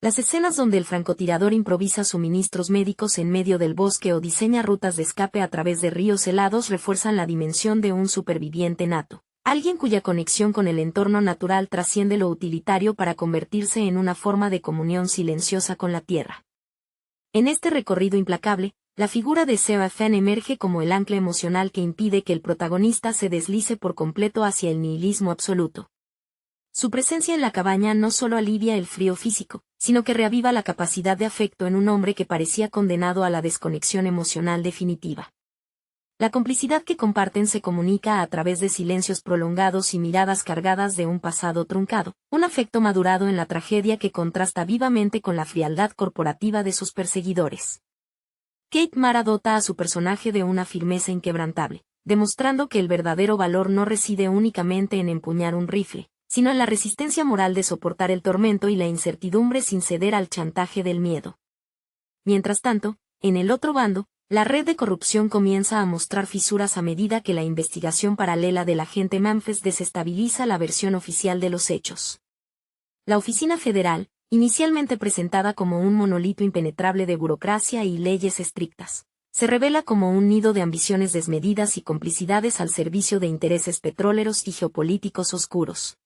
Las escenas donde el francotirador improvisa suministros médicos en medio del bosque o diseña rutas de escape a través de ríos helados refuerzan la dimensión de un superviviente nato, alguien cuya conexión con el entorno natural trasciende lo utilitario para convertirse en una forma de comunión silenciosa con la tierra. En este recorrido implacable, la figura de Sarah Fenn emerge como el ancla emocional que impide que el protagonista se deslice por completo hacia el nihilismo absoluto. Su presencia en la cabaña no solo alivia el frío físico, sino que reaviva la capacidad de afecto en un hombre que parecía condenado a la desconexión emocional definitiva. La complicidad que comparten se comunica a través de silencios prolongados y miradas cargadas de un pasado truncado, un afecto madurado en la tragedia que contrasta vivamente con la frialdad corporativa de sus perseguidores. Kate Mara dota a su personaje de una firmeza inquebrantable, demostrando que el verdadero valor no reside únicamente en empuñar un rifle, sino en la resistencia moral de soportar el tormento y la incertidumbre sin ceder al chantaje del miedo. Mientras tanto, en el otro bando, la red de corrupción comienza a mostrar fisuras a medida que la investigación paralela del agente Memphis desestabiliza la versión oficial de los hechos. La Oficina Federal, inicialmente presentada como un monolito impenetrable de burocracia y leyes estrictas, se revela como un nido de ambiciones desmedidas y complicidades al servicio de intereses petroleros y geopolíticos oscuros.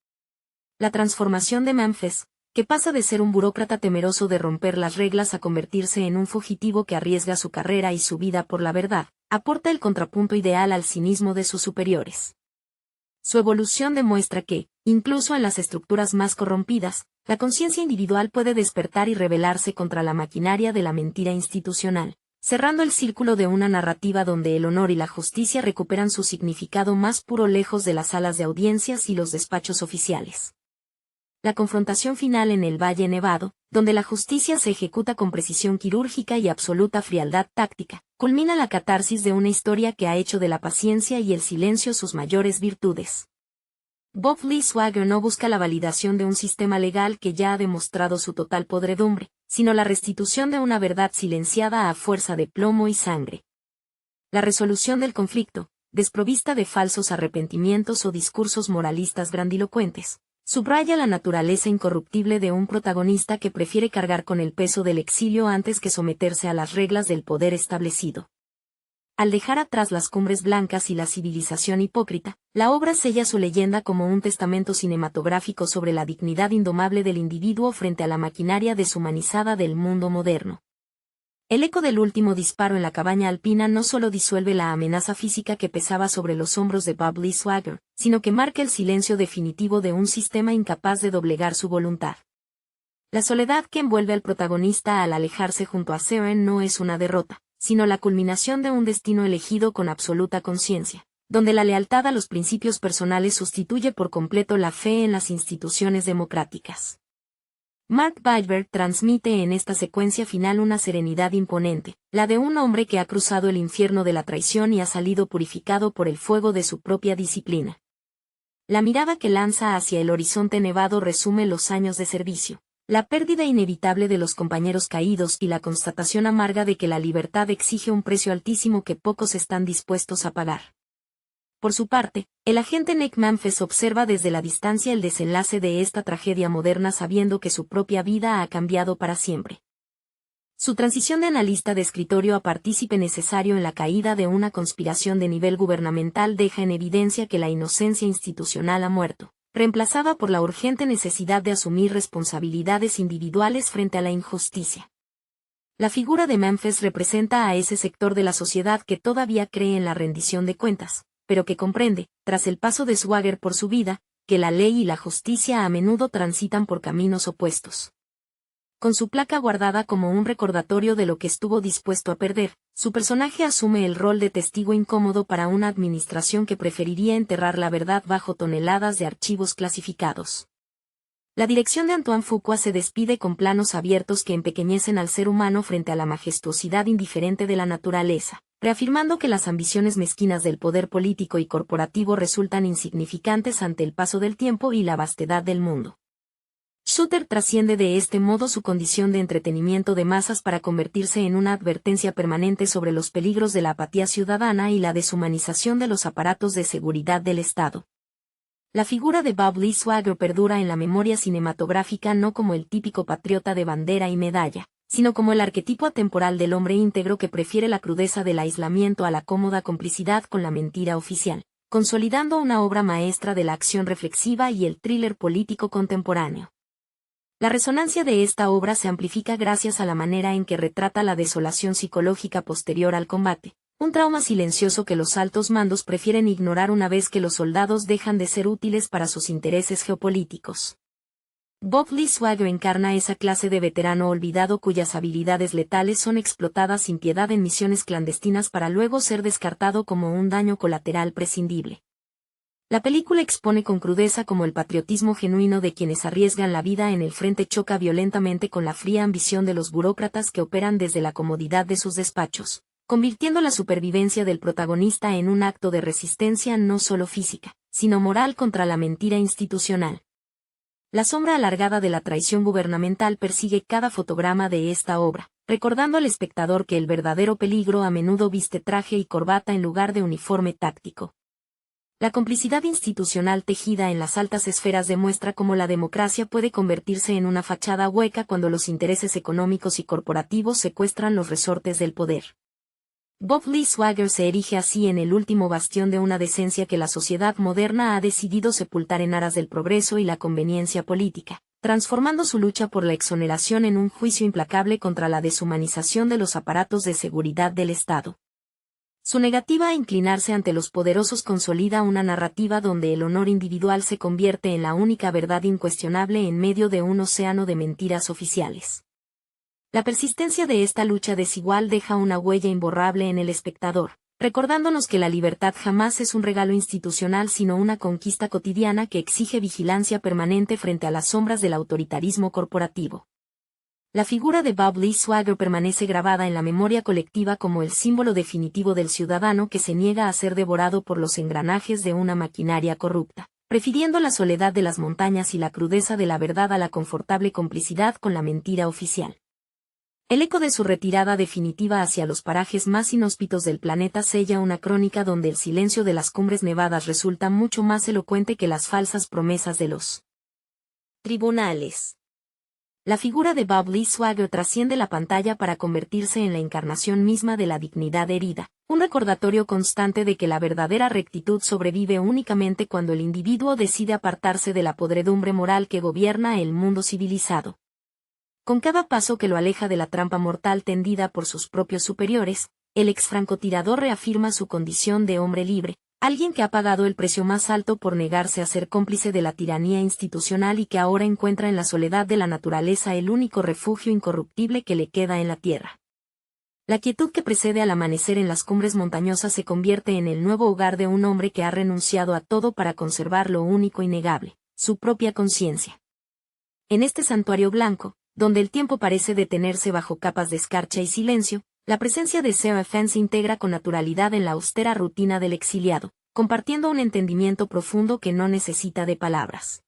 La transformación de Memphis, que pasa de ser un burócrata temeroso de romper las reglas a convertirse en un fugitivo que arriesga su carrera y su vida por la verdad, aporta el contrapunto ideal al cinismo de sus superiores. Su evolución demuestra que, incluso en las estructuras más corrompidas, la conciencia individual puede despertar y rebelarse contra la maquinaria de la mentira institucional, cerrando el círculo de una narrativa donde el honor y la justicia recuperan su significado más puro lejos de las salas de audiencias y los despachos oficiales. La confrontación final en el Valle Nevado, donde la justicia se ejecuta con precisión quirúrgica y absoluta frialdad táctica, culmina la catarsis de una historia que ha hecho de la paciencia y el silencio sus mayores virtudes. Bob Lee Swagger no busca la validación de un sistema legal que ya ha demostrado su total podredumbre, sino la restitución de una verdad silenciada a fuerza de plomo y sangre. La resolución del conflicto, desprovista de falsos arrepentimientos o discursos moralistas grandilocuentes, subraya la naturaleza incorruptible de un protagonista que prefiere cargar con el peso del exilio antes que someterse a las reglas del poder establecido. Al dejar atrás las cumbres blancas y la civilización hipócrita, la obra sella su leyenda como un testamento cinematográfico sobre la dignidad indomable del individuo frente a la maquinaria deshumanizada del mundo moderno. El eco del último disparo en la cabaña alpina no solo disuelve la amenaza física que pesaba sobre los hombros de Bob Lee Swagger, sino que marca el silencio definitivo de un sistema incapaz de doblegar su voluntad. La soledad que envuelve al protagonista al alejarse junto a Seren no es una derrota, sino la culminación de un destino elegido con absoluta conciencia, donde la lealtad a los principios personales sustituye por completo la fe en las instituciones democráticas. Mark Wahlberg transmite en esta secuencia final una serenidad imponente, la de un hombre que ha cruzado el infierno de la traición y ha salido purificado por el fuego de su propia disciplina. La mirada que lanza hacia el horizonte nevado resume los años de servicio, la pérdida inevitable de los compañeros caídos y la constatación amarga de que la libertad exige un precio altísimo que pocos están dispuestos a pagar. Por su parte, el agente Nick Manfess observa desde la distancia el desenlace de esta tragedia moderna sabiendo que su propia vida ha cambiado para siempre. Su transición de analista de escritorio a partícipe necesario en la caída de una conspiración de nivel gubernamental deja en evidencia que la inocencia institucional ha muerto, reemplazada por la urgente necesidad de asumir responsabilidades individuales frente a la injusticia. La figura de Manfess representa a ese sector de la sociedad que todavía cree en la rendición de cuentas, pero que comprende, tras el paso de Swagger por su vida, que la ley y la justicia a menudo transitan por caminos opuestos. Con su placa guardada como un recordatorio de lo que estuvo dispuesto a perder, su personaje asume el rol de testigo incómodo para una administración que preferiría enterrar la verdad bajo toneladas de archivos clasificados. La dirección de Antoine Fuqua se despide con planos abiertos que empequeñecen al ser humano frente a la majestuosidad indiferente de la naturaleza, reafirmando que las ambiciones mezquinas del poder político y corporativo resultan insignificantes ante el paso del tiempo y la vastedad del mundo. Shooter trasciende de este modo su condición de entretenimiento de masas para convertirse en una advertencia permanente sobre los peligros de la apatía ciudadana y la deshumanización de los aparatos de seguridad del Estado. La figura de Bob Lee Swagger perdura en la memoria cinematográfica no como el típico patriota de bandera y medalla, sino como el arquetipo atemporal del hombre íntegro que prefiere la crudeza del aislamiento a la cómoda complicidad con la mentira oficial, consolidando una obra maestra de la acción reflexiva y el thriller político contemporáneo. La resonancia de esta obra se amplifica gracias a la manera en que retrata la desolación psicológica posterior al combate, un trauma silencioso que los altos mandos prefieren ignorar una vez que los soldados dejan de ser útiles para sus intereses geopolíticos. Bob Lee Swagger encarna esa clase de veterano olvidado cuyas habilidades letales son explotadas sin piedad en misiones clandestinas para luego ser descartado como un daño colateral prescindible. La película expone con crudeza cómo el patriotismo genuino de quienes arriesgan la vida en el frente choca violentamente con la fría ambición de los burócratas que operan desde la comodidad de sus despachos, convirtiendo la supervivencia del protagonista en un acto de resistencia no solo física, sino moral contra la mentira institucional. La sombra alargada de la traición gubernamental persigue cada fotograma de esta obra, recordando al espectador que el verdadero peligro a menudo viste traje y corbata en lugar de uniforme táctico. La complicidad institucional tejida en las altas esferas demuestra cómo la democracia puede convertirse en una fachada hueca cuando los intereses económicos y corporativos secuestran los resortes del poder. Bob Lee Swagger se erige así en el último bastión de una decencia que la sociedad moderna ha decidido sepultar en aras del progreso y la conveniencia política, transformando su lucha por la exoneración en un juicio implacable contra la deshumanización de los aparatos de seguridad del Estado. Su negativa a inclinarse ante los poderosos consolida una narrativa donde el honor individual se convierte en la única verdad incuestionable en medio de un océano de mentiras oficiales. La persistencia de esta lucha desigual deja una huella imborrable en el espectador, recordándonos que la libertad jamás es un regalo institucional sino una conquista cotidiana que exige vigilancia permanente frente a las sombras del autoritarismo corporativo. La figura de Bob Lee Swagger permanece grabada en la memoria colectiva como el símbolo definitivo del ciudadano que se niega a ser devorado por los engranajes de una maquinaria corrupta, prefiriendo la soledad de las montañas y la crudeza de la verdad a la confortable complicidad con la mentira oficial. El eco de su retirada definitiva hacia los parajes más inhóspitos del planeta sella una crónica donde el silencio de las cumbres nevadas resulta mucho más elocuente que las falsas promesas de los tribunales. La figura de Bob Lee Swagger trasciende la pantalla para convertirse en la encarnación misma de la dignidad herida, un recordatorio constante de que la verdadera rectitud sobrevive únicamente cuando el individuo decide apartarse de la podredumbre moral que gobierna el mundo civilizado. Con cada paso que lo aleja de la trampa mortal tendida por sus propios superiores, el ex francotirador reafirma su condición de hombre libre, alguien que ha pagado el precio más alto por negarse a ser cómplice de la tiranía institucional y que ahora encuentra en la soledad de la naturaleza el único refugio incorruptible que le queda en la tierra. La quietud que precede al amanecer en las cumbres montañosas se convierte en el nuevo hogar de un hombre que ha renunciado a todo para conservar lo único innegable, su propia conciencia. En este santuario blanco, donde el tiempo parece detenerse bajo capas de escarcha y silencio, la presencia de Sarah Fenn se integra con naturalidad en la austera rutina del exiliado, compartiendo un entendimiento profundo que no necesita de palabras.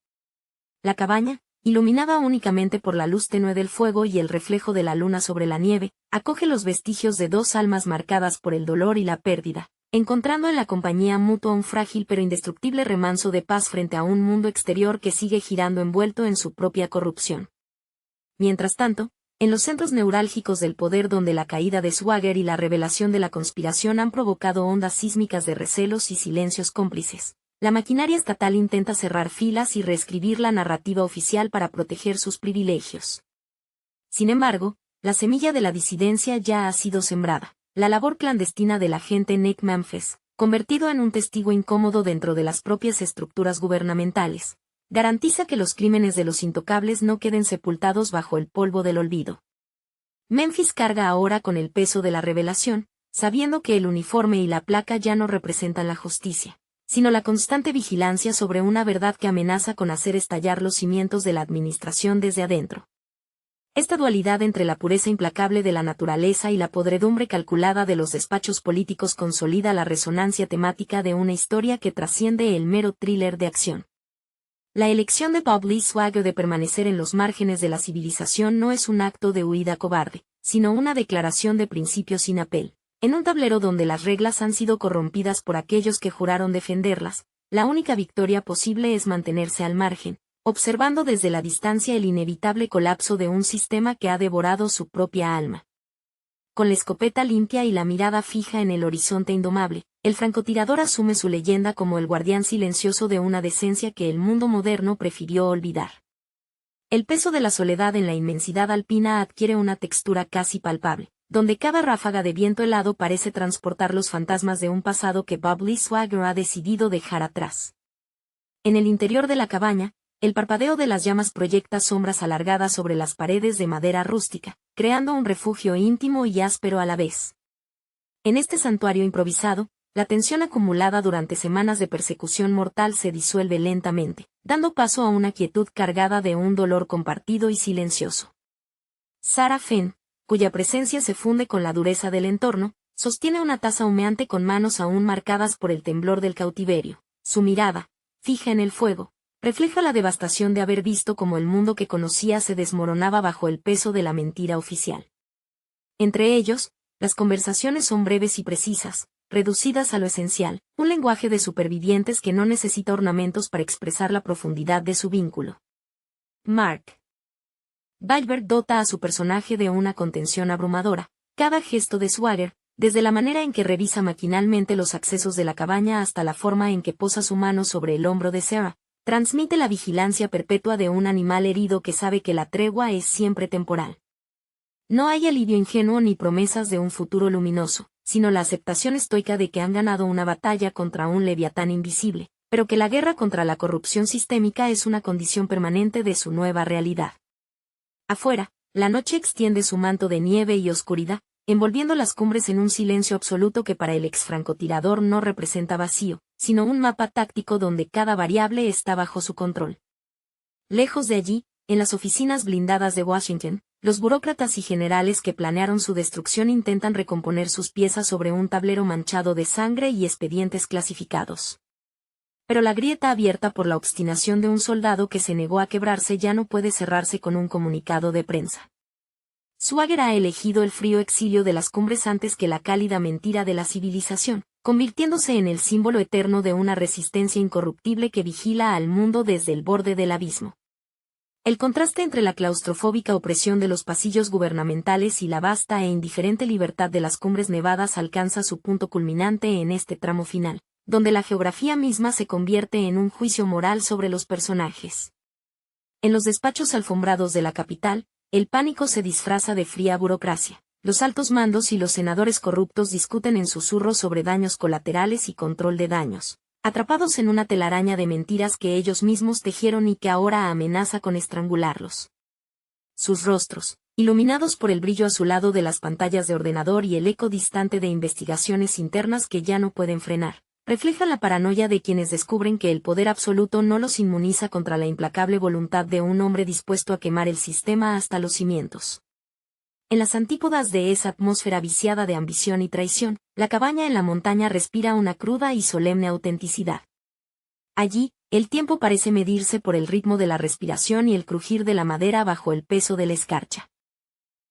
La cabaña, iluminada únicamente por la luz tenue del fuego y el reflejo de la luna sobre la nieve, acoge los vestigios de dos almas marcadas por el dolor y la pérdida, encontrando en la compañía mutua un frágil pero indestructible remanso de paz frente a un mundo exterior que sigue girando envuelto en su propia corrupción. Mientras tanto, en los centros neurálgicos del poder donde la caída de Swagger y la revelación de la conspiración han provocado ondas sísmicas de recelos y silencios cómplices, la maquinaria estatal intenta cerrar filas y reescribir la narrativa oficial para proteger sus privilegios. Sin embargo, la semilla de la disidencia ya ha sido sembrada. La labor clandestina del agente Nick Memphis, convertido en un testigo incómodo dentro de las propias estructuras gubernamentales, garantiza que los crímenes de los intocables no queden sepultados bajo el polvo del olvido. Memphis carga ahora con el peso de la revelación, sabiendo que el uniforme y la placa ya no representan la justicia, sino la constante vigilancia sobre una verdad que amenaza con hacer estallar los cimientos de la administración desde adentro. Esta dualidad entre la pureza implacable de la naturaleza y la podredumbre calculada de los despachos políticos consolida la resonancia temática de una historia que trasciende el mero thriller de acción. La elección de Bob Lee Swagger de permanecer en los márgenes de la civilización no es un acto de huida cobarde, sino una declaración de principios sin apel. En un tablero donde las reglas han sido corrompidas por aquellos que juraron defenderlas, la única victoria posible es mantenerse al margen, observando desde la distancia el inevitable colapso de un sistema que ha devorado su propia alma. Con la escopeta limpia y la mirada fija en el horizonte indomable, el francotirador asume su leyenda como el guardián silencioso de una decencia que el mundo moderno prefirió olvidar. El peso de la soledad en la inmensidad alpina adquiere una textura casi palpable, donde cada ráfaga de viento helado parece transportar los fantasmas de un pasado que Bob Lee Swagger ha decidido dejar atrás. En el interior de la cabaña, el parpadeo de las llamas proyecta sombras alargadas sobre las paredes de madera rústica, creando un refugio íntimo y áspero a la vez. En este santuario improvisado, la tensión acumulada durante semanas de persecución mortal se disuelve lentamente, dando paso a una quietud cargada de un dolor compartido y silencioso. Sarah Fenn, cuya presencia se funde con la dureza del entorno, sostiene una taza humeante con manos aún marcadas por el temblor del cautiverio. Su mirada, fija en el fuego, refleja la devastación de haber visto cómo el mundo que conocía se desmoronaba bajo el peso de la mentira oficial. Entre ellos, las conversaciones son breves y precisas, reducidas a lo esencial, un lenguaje de supervivientes que no necesita ornamentos para expresar la profundidad de su vínculo. Mark Wahlberg dota a su personaje de una contención abrumadora. Cada gesto de Swagger, desde la manera en que revisa maquinalmente los accesos de la cabaña hasta la forma en que posa su mano sobre el hombro de Sarah, transmite la vigilancia perpetua de un animal herido que sabe que la tregua es siempre temporal. No hay alivio ingenuo ni promesas de un futuro luminoso, sino la aceptación estoica de que han ganado una batalla contra un leviatán invisible, pero que la guerra contra la corrupción sistémica es una condición permanente de su nueva realidad. Afuera, la noche extiende su manto de nieve y oscuridad, envolviendo las cumbres en un silencio absoluto que para el exfrancotirador no representa vacío, sino un mapa táctico donde cada variable está bajo su control. Lejos de allí, en las oficinas blindadas de Washington, los burócratas y generales que planearon su destrucción intentan recomponer sus piezas sobre un tablero manchado de sangre y expedientes clasificados. Pero la grieta abierta por la obstinación de un soldado que se negó a quebrarse ya no puede cerrarse con un comunicado de prensa. Swagger ha elegido el frío exilio de las cumbres antes que la cálida mentira de la civilización, convirtiéndose en el símbolo eterno de una resistencia incorruptible que vigila al mundo desde el borde del abismo. El contraste entre la claustrofóbica opresión de los pasillos gubernamentales y la vasta e indiferente libertad de las cumbres nevadas alcanza su punto culminante en este tramo final, donde la geografía misma se convierte en un juicio moral sobre los personajes. En los despachos alfombrados de la capital, el pánico se disfraza de fría burocracia. Los altos mandos y los senadores corruptos discuten en susurros sobre daños colaterales y control de daños, atrapados en una telaraña de mentiras que ellos mismos tejieron y que ahora amenaza con estrangularlos. Sus rostros, iluminados por el brillo azulado de las pantallas de ordenador y el eco distante de investigaciones internas que ya no pueden frenar, reflejan la paranoia de quienes descubren que el poder absoluto no los inmuniza contra la implacable voluntad de un hombre dispuesto a quemar el sistema hasta los cimientos. En las antípodas de esa atmósfera viciada de ambición y traición, la cabaña en la montaña respira una cruda y solemne autenticidad. Allí, el tiempo parece medirse por el ritmo de la respiración y el crujir de la madera bajo el peso de la escarcha.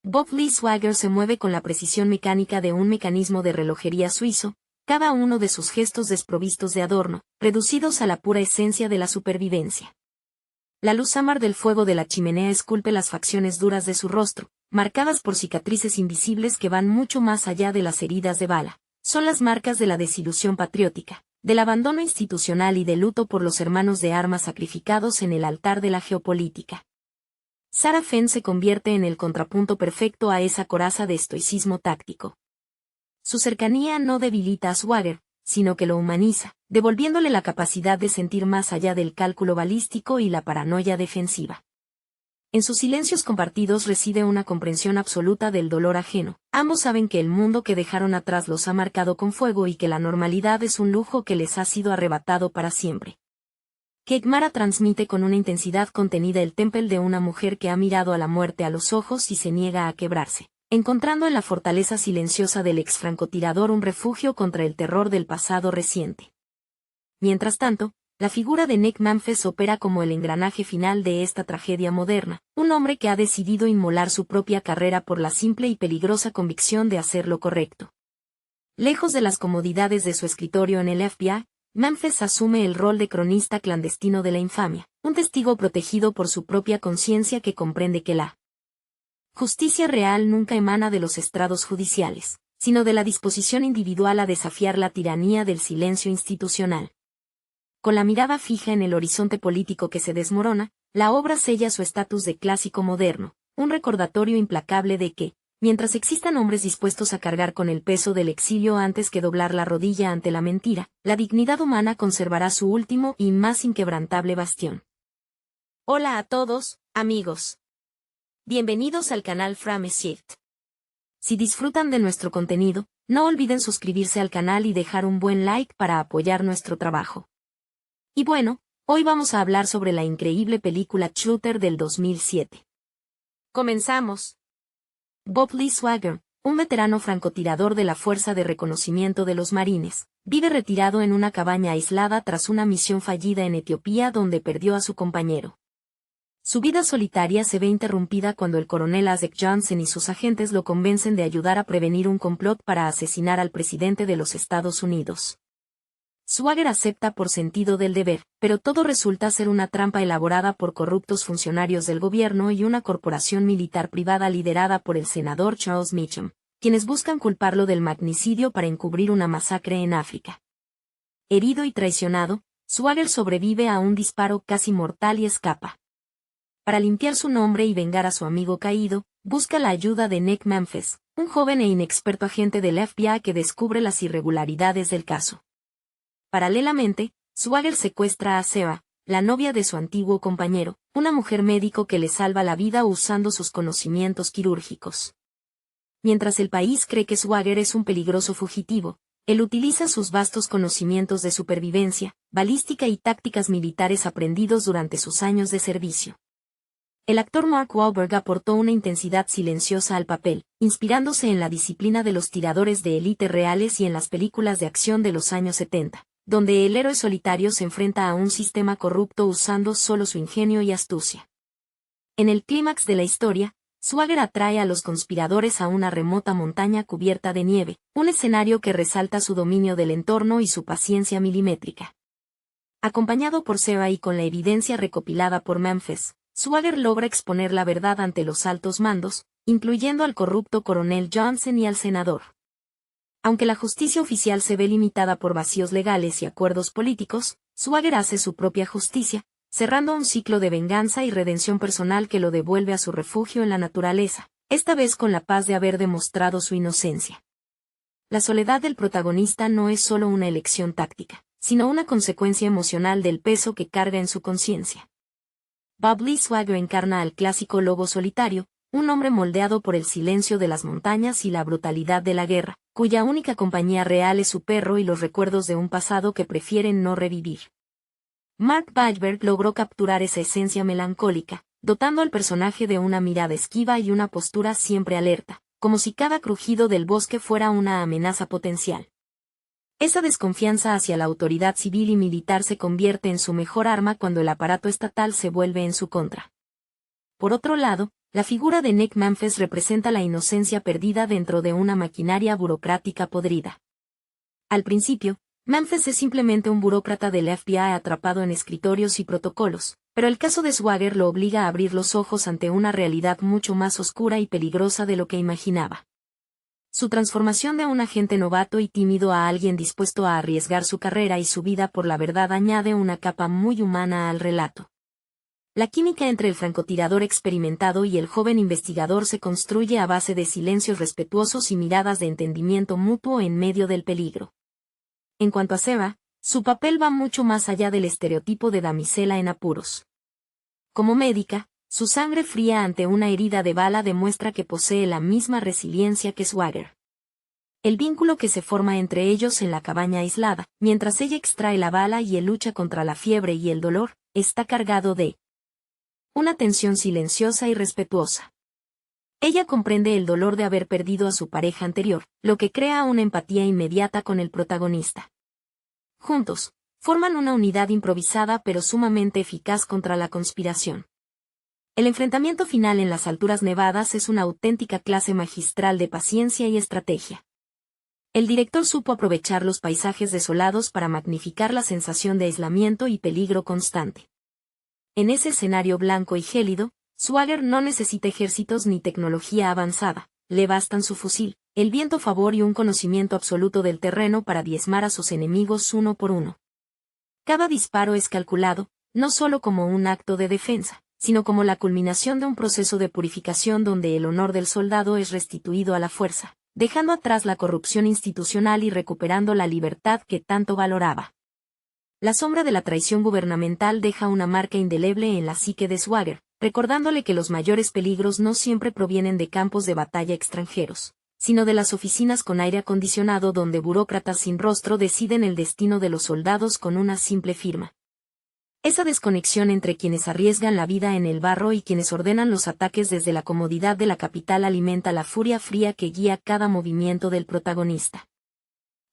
Bob Lee Swagger se mueve con la precisión mecánica de un mecanismo de relojería suizo, cada uno de sus gestos desprovistos de adorno, reducidos a la pura esencia de la supervivencia. La luz ámbar del fuego de la chimenea esculpe las facciones duras de su rostro, marcadas por cicatrices invisibles que van mucho más allá de las heridas de bala. Son las marcas de la desilusión patriótica, del abandono institucional y del luto por los hermanos de armas sacrificados en el altar de la geopolítica. Sarah Fenn se convierte en el contrapunto perfecto a esa coraza de estoicismo táctico. Su cercanía no debilita a Swagger, sino que lo humaniza, devolviéndole la capacidad de sentir más allá del cálculo balístico y la paranoia defensiva. En sus silencios compartidos reside una comprensión absoluta del dolor ajeno. Ambos saben que el mundo que dejaron atrás los ha marcado con fuego y que la normalidad es un lujo que les ha sido arrebatado para siempre. Kekmara transmite con una intensidad contenida el temple de una mujer que ha mirado a la muerte a los ojos y se niega a quebrarse, encontrando en la fortaleza silenciosa del exfrancotirador un refugio contra el terror del pasado reciente. Mientras tanto, la figura de Nick Manfess opera como el engranaje final de esta tragedia moderna, un hombre que ha decidido inmolar su propia carrera por la simple y peligrosa convicción de hacer lo correcto. Lejos de las comodidades de su escritorio en el FBI, Manfess asume el rol de cronista clandestino de la infamia, un testigo protegido por su propia conciencia que comprende que la justicia real nunca emana de los estrados judiciales, sino de la disposición individual a desafiar la tiranía del silencio institucional. Con la mirada fija en el horizonte político que se desmorona, la obra sella su estatus de clásico moderno, un recordatorio implacable de que, mientras existan hombres dispuestos a cargar con el peso del exilio antes que doblar la rodilla ante la mentira, la dignidad humana conservará su último y más inquebrantable bastión. Hola a todos, amigos. Bienvenidos al canal Frame Shift. Si disfrutan de nuestro contenido, no olviden suscribirse al canal y dejar un buen like para apoyar nuestro trabajo. Y bueno, hoy vamos a hablar sobre la increíble película Shooter del 2007. Comenzamos. Bob Lee Swagger, un veterano francotirador de la Fuerza de Reconocimiento de los Marines, vive retirado en una cabaña aislada tras una misión fallida en Etiopía donde perdió a su compañero. Su vida solitaria se ve interrumpida cuando el coronel Isaac Johnson y sus agentes lo convencen de ayudar a prevenir un complot para asesinar al presidente de los Estados Unidos. Swagger acepta por sentido del deber, pero todo resulta ser una trampa elaborada por corruptos funcionarios del gobierno y una corporación militar privada liderada por el senador Charles Meacham, quienes buscan culparlo del magnicidio para encubrir una masacre en África. Herido y traicionado, Swagger sobrevive a un disparo casi mortal y escapa. Para limpiar su nombre y vengar a su amigo caído, busca la ayuda de Nick Manfess, un joven e inexperto agente del FBI que descubre las irregularidades del caso. Paralelamente, Swagger secuestra a Sarah, la novia de su antiguo compañero, una mujer médico que le salva la vida usando sus conocimientos quirúrgicos. Mientras el país cree que Swagger es un peligroso fugitivo, él utiliza sus vastos conocimientos de supervivencia, balística y tácticas militares aprendidos durante sus años de servicio. El actor Mark Wahlberg aportó una intensidad silenciosa al papel, inspirándose en la disciplina de los tiradores de élite reales y en las películas de acción de los años 70. Donde el héroe solitario se enfrenta a un sistema corrupto usando solo su ingenio y astucia. En el clímax de la historia, Swagger atrae a los conspiradores a una remota montaña cubierta de nieve, un escenario que resalta su dominio del entorno y su paciencia milimétrica. Acompañado por Seba y con la evidencia recopilada por Memphis, Swagger logra exponer la verdad ante los altos mandos, incluyendo al corrupto coronel Johnson y al senador. Aunque la justicia oficial se ve limitada por vacíos legales y acuerdos políticos, Swagger hace su propia justicia, cerrando un ciclo de venganza y redención personal que lo devuelve a su refugio en la naturaleza, esta vez con la paz de haber demostrado su inocencia. La soledad del protagonista no es solo una elección táctica, sino una consecuencia emocional del peso que carga en su conciencia. Bob Lee Swagger encarna al clásico lobo solitario, un hombre moldeado por el silencio de las montañas y la brutalidad de la guerra, cuya única compañía real es su perro y los recuerdos de un pasado que prefieren no revivir. Mark Wahlberg logró capturar esa esencia melancólica, dotando al personaje de una mirada esquiva y una postura siempre alerta, como si cada crujido del bosque fuera una amenaza potencial. Esa desconfianza hacia la autoridad civil y militar se convierte en su mejor arma cuando el aparato estatal se vuelve en su contra. Por otro lado, la figura de Nick Memphis representa la inocencia perdida dentro de una maquinaria burocrática podrida. Al principio, Memphis es simplemente un burócrata del FBI atrapado en escritorios y protocolos, pero el caso de Swagger lo obliga a abrir los ojos ante una realidad mucho más oscura y peligrosa de lo que imaginaba. Su transformación de un agente novato y tímido a alguien dispuesto a arriesgar su carrera y su vida por la verdad añade una capa muy humana al relato. La química entre el francotirador experimentado y el joven investigador se construye a base de silencios respetuosos y miradas de entendimiento mutuo en medio del peligro. En cuanto a Seba, su papel va mucho más allá del estereotipo de damisela en apuros. Como médica, su sangre fría ante una herida de bala demuestra que posee la misma resiliencia que Swagger. El vínculo que se forma entre ellos en la cabaña aislada, mientras ella extrae la bala y él lucha contra la fiebre y el dolor, está cargado de una tensión silenciosa y respetuosa. Ella comprende el dolor de haber perdido a su pareja anterior, lo que crea una empatía inmediata con el protagonista. Juntos, forman una unidad improvisada pero sumamente eficaz contra la conspiración. El enfrentamiento final en las alturas nevadas es una auténtica clase magistral de paciencia y estrategia. El director supo aprovechar los paisajes desolados para magnificar la sensación de aislamiento y peligro constante. En ese escenario blanco y gélido, Swagger no necesita ejércitos ni tecnología avanzada, le bastan su fusil, el viento a favor y un conocimiento absoluto del terreno para diezmar a sus enemigos uno por uno. Cada disparo es calculado, no solo como un acto de defensa, sino como la culminación de un proceso de purificación donde el honor del soldado es restituido a la fuerza, dejando atrás la corrupción institucional y recuperando la libertad que tanto valoraba. La sombra de la traición gubernamental deja una marca indeleble en la psique de Swagger, recordándole que los mayores peligros no siempre provienen de campos de batalla extranjeros, sino de las oficinas con aire acondicionado donde burócratas sin rostro deciden el destino de los soldados con una simple firma. Esa desconexión entre quienes arriesgan la vida en el barro y quienes ordenan los ataques desde la comodidad de la capital alimenta la furia fría que guía cada movimiento del protagonista.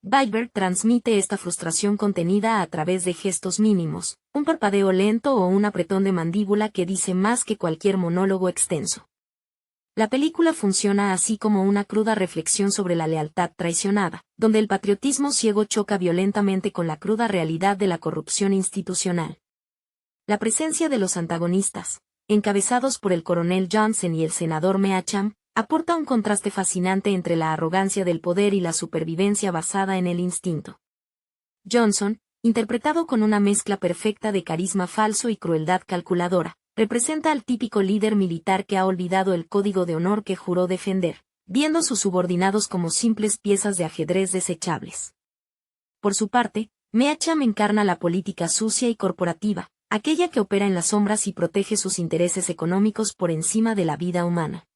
Wahlberg transmite esta frustración contenida a través de gestos mínimos, un parpadeo lento o un apretón de mandíbula que dice más que cualquier monólogo extenso. La película funciona así como una cruda reflexión sobre la lealtad traicionada, donde el patriotismo ciego choca violentamente con la cruda realidad de la corrupción institucional. La presencia de los antagonistas, encabezados por el coronel Johnson y el senador Meacham, aporta un contraste fascinante entre la arrogancia del poder y la supervivencia basada en el instinto. Johnson, interpretado con una mezcla perfecta de carisma falso y crueldad calculadora, representa al típico líder militar que ha olvidado el código de honor que juró defender, viendo a sus subordinados como simples piezas de ajedrez desechables. Por su parte, Meacham encarna la política sucia y corporativa, aquella que opera en las sombras y protege sus intereses económicos por encima de la vida humana.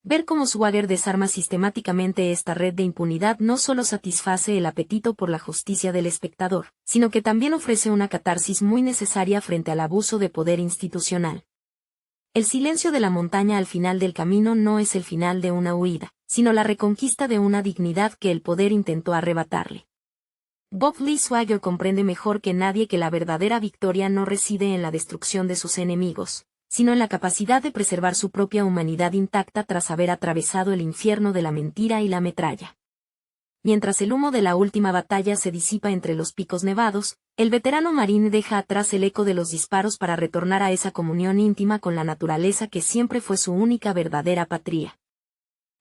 Ver cómo Swagger desarma sistemáticamente esta red de impunidad no solo satisface el apetito por la justicia del espectador, sino que también ofrece una catarsis muy necesaria frente al abuso de poder institucional. El silencio de la montaña al final del camino no es el final de una huida, sino la reconquista de una dignidad que el poder intentó arrebatarle. Bob Lee Swagger comprende mejor que nadie que la verdadera victoria no reside en la destrucción de sus enemigos, sino en la capacidad de preservar su propia humanidad intacta tras haber atravesado el infierno de la mentira y la metralla. Mientras el humo de la última batalla se disipa entre los picos nevados, el veterano marine deja atrás el eco de los disparos para retornar a esa comunión íntima con la naturaleza que siempre fue su única verdadera patria.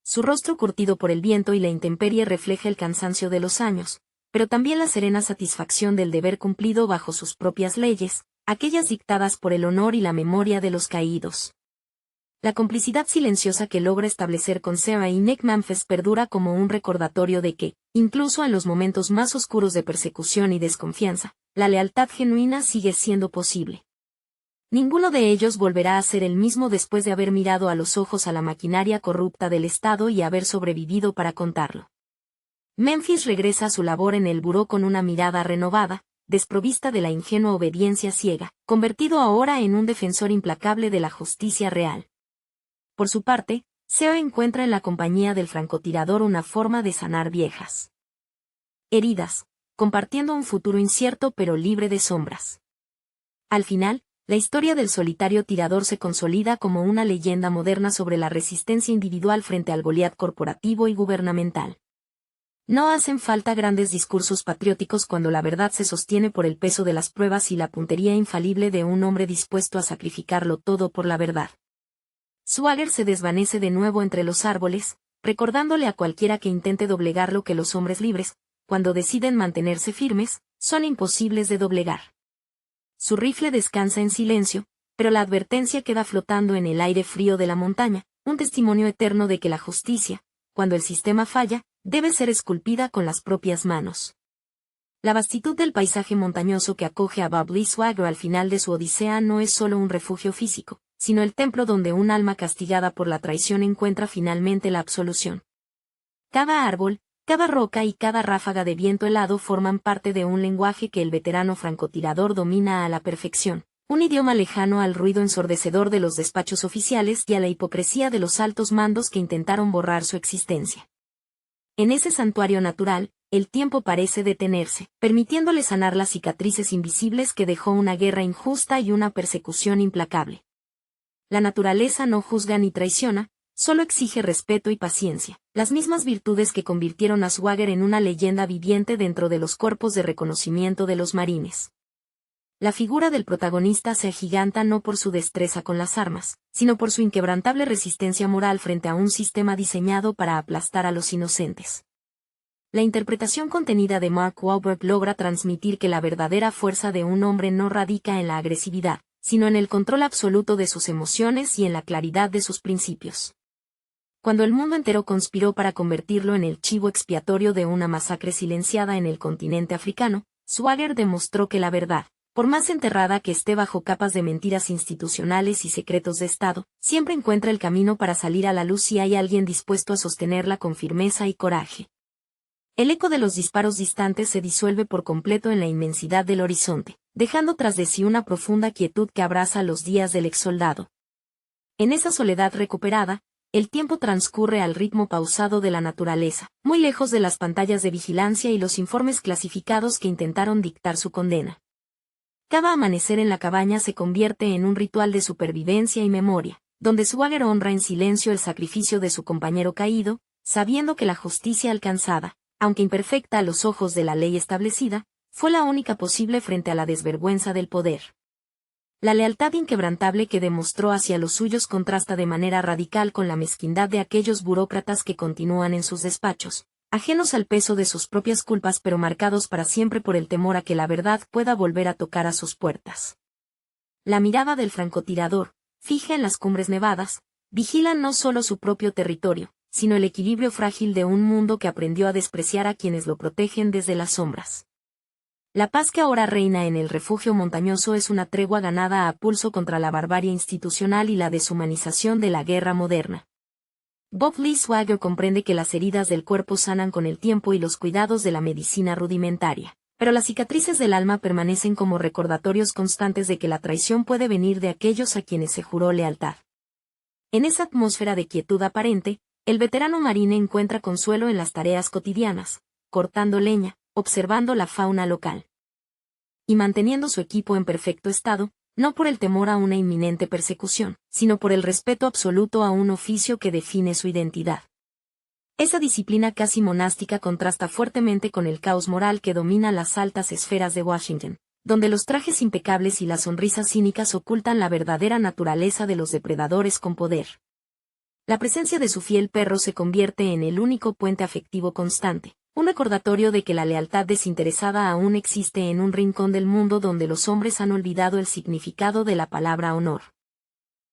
Su rostro curtido por el viento y la intemperie refleja el cansancio de los años, pero también la serena satisfacción del deber cumplido bajo sus propias leyes, aquellas dictadas por el honor y la memoria de los caídos. La complicidad silenciosa que logra establecer con Sarah y Nick Memphis perdura como un recordatorio de que, incluso en los momentos más oscuros de persecución y desconfianza, la lealtad genuina sigue siendo posible. Ninguno de ellos volverá a ser el mismo después de haber mirado a los ojos a la maquinaria corrupta del Estado y haber sobrevivido para contarlo. Memphis regresa a su labor en el buró con una mirada renovada, desprovista de la ingenua obediencia ciega, convertido ahora en un defensor implacable de la justicia real. Por su parte, Seo encuentra en la compañía del francotirador una forma de sanar viejas heridas, compartiendo un futuro incierto pero libre de sombras. Al final, la historia del solitario tirador se consolida como una leyenda moderna sobre la resistencia individual frente al Goliat corporativo y gubernamental. No hacen falta grandes discursos patrióticos cuando la verdad se sostiene por el peso de las pruebas y la puntería infalible de un hombre dispuesto a sacrificarlo todo por la verdad. Swagger se desvanece de nuevo entre los árboles, recordándole a cualquiera que intente doblegarlo que los hombres libres, cuando deciden mantenerse firmes, son imposibles de doblegar. Su rifle descansa en silencio, pero la advertencia queda flotando en el aire frío de la montaña, un testimonio eterno de que la justicia, cuando el sistema falla, debe ser esculpida con las propias manos. La vastitud del paisaje montañoso que acoge a Bob Lee Swagger al final de su odisea no es solo un refugio físico, sino el templo donde un alma castigada por la traición encuentra finalmente la absolución. Cada árbol, cada roca y cada ráfaga de viento helado forman parte de un lenguaje que el veterano francotirador domina a la perfección, un idioma lejano al ruido ensordecedor de los despachos oficiales y a la hipocresía de los altos mandos que intentaron borrar su existencia. En ese santuario natural, el tiempo parece detenerse, permitiéndole sanar las cicatrices invisibles que dejó una guerra injusta y una persecución implacable. La naturaleza no juzga ni traiciona, solo exige respeto y paciencia, las mismas virtudes que convirtieron a Swagger en una leyenda viviente dentro de los cuerpos de reconocimiento de los marines. La figura del protagonista se agiganta no por su destreza con las armas, sino por su inquebrantable resistencia moral frente a un sistema diseñado para aplastar a los inocentes. La interpretación contenida de Mark Wahlberg logra transmitir que la verdadera fuerza de un hombre no radica en la agresividad, sino en el control absoluto de sus emociones y en la claridad de sus principios. Cuando el mundo entero conspiró para convertirlo en el chivo expiatorio de una masacre silenciada en el continente africano, Swagger demostró que la verdad, por más enterrada que esté bajo capas de mentiras institucionales y secretos de Estado, siempre encuentra el camino para salir a la luz si hay alguien dispuesto a sostenerla con firmeza y coraje. El eco de los disparos distantes se disuelve por completo en la inmensidad del horizonte, dejando tras de sí una profunda quietud que abraza los días del exsoldado. En esa soledad recuperada, el tiempo transcurre al ritmo pausado de la naturaleza, muy lejos de las pantallas de vigilancia y los informes clasificados que intentaron dictar su condena. Cada amanecer en la cabaña se convierte en un ritual de supervivencia y memoria, donde Swagger honra en silencio el sacrificio de su compañero caído, sabiendo que la justicia alcanzada, aunque imperfecta a los ojos de la ley establecida, fue la única posible frente a la desvergüenza del poder. La lealtad inquebrantable que demostró hacia los suyos contrasta de manera radical con la mezquindad de aquellos burócratas que continúan en sus despachos, ajenos al peso de sus propias culpas pero marcados para siempre por el temor a que la verdad pueda volver a tocar a sus puertas. La mirada del francotirador, fija en las cumbres nevadas, vigila no solo su propio territorio, sino el equilibrio frágil de un mundo que aprendió a despreciar a quienes lo protegen desde las sombras. La paz que ahora reina en el refugio montañoso es una tregua ganada a pulso contra la barbarie institucional y la deshumanización de la guerra moderna. Bob Lee Swagger comprende que las heridas del cuerpo sanan con el tiempo y los cuidados de la medicina rudimentaria, pero las cicatrices del alma permanecen como recordatorios constantes de que la traición puede venir de aquellos a quienes se juró lealtad. En esa atmósfera de quietud aparente, el veterano marine encuentra consuelo en las tareas cotidianas, cortando leña, observando la fauna local y manteniendo su equipo en perfecto estado, no por el temor a una inminente persecución, sino por el respeto absoluto a un oficio que define su identidad. Esa disciplina casi monástica contrasta fuertemente con el caos moral que domina las altas esferas de Washington, donde los trajes impecables y las sonrisas cínicas ocultan la verdadera naturaleza de los depredadores con poder. La presencia de su fiel perro se convierte en el único puente afectivo constante, un recordatorio de que la lealtad desinteresada aún existe en un rincón del mundo donde los hombres han olvidado el significado de la palabra honor.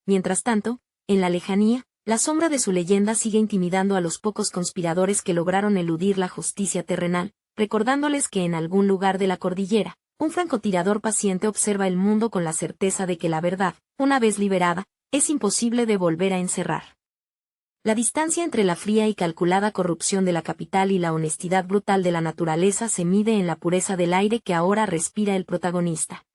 Mientras tanto, en la lejanía, la sombra de su leyenda sigue intimidando a los pocos conspiradores que lograron eludir la justicia terrenal, recordándoles que en algún lugar de la cordillera, un francotirador paciente observa el mundo con la certeza de que la verdad, una vez liberada, es imposible de volver a encerrar. La distancia entre la fría y calculada corrupción de la capital y la honestidad brutal de la naturaleza se mide en la pureza del aire que ahora respira el protagonista.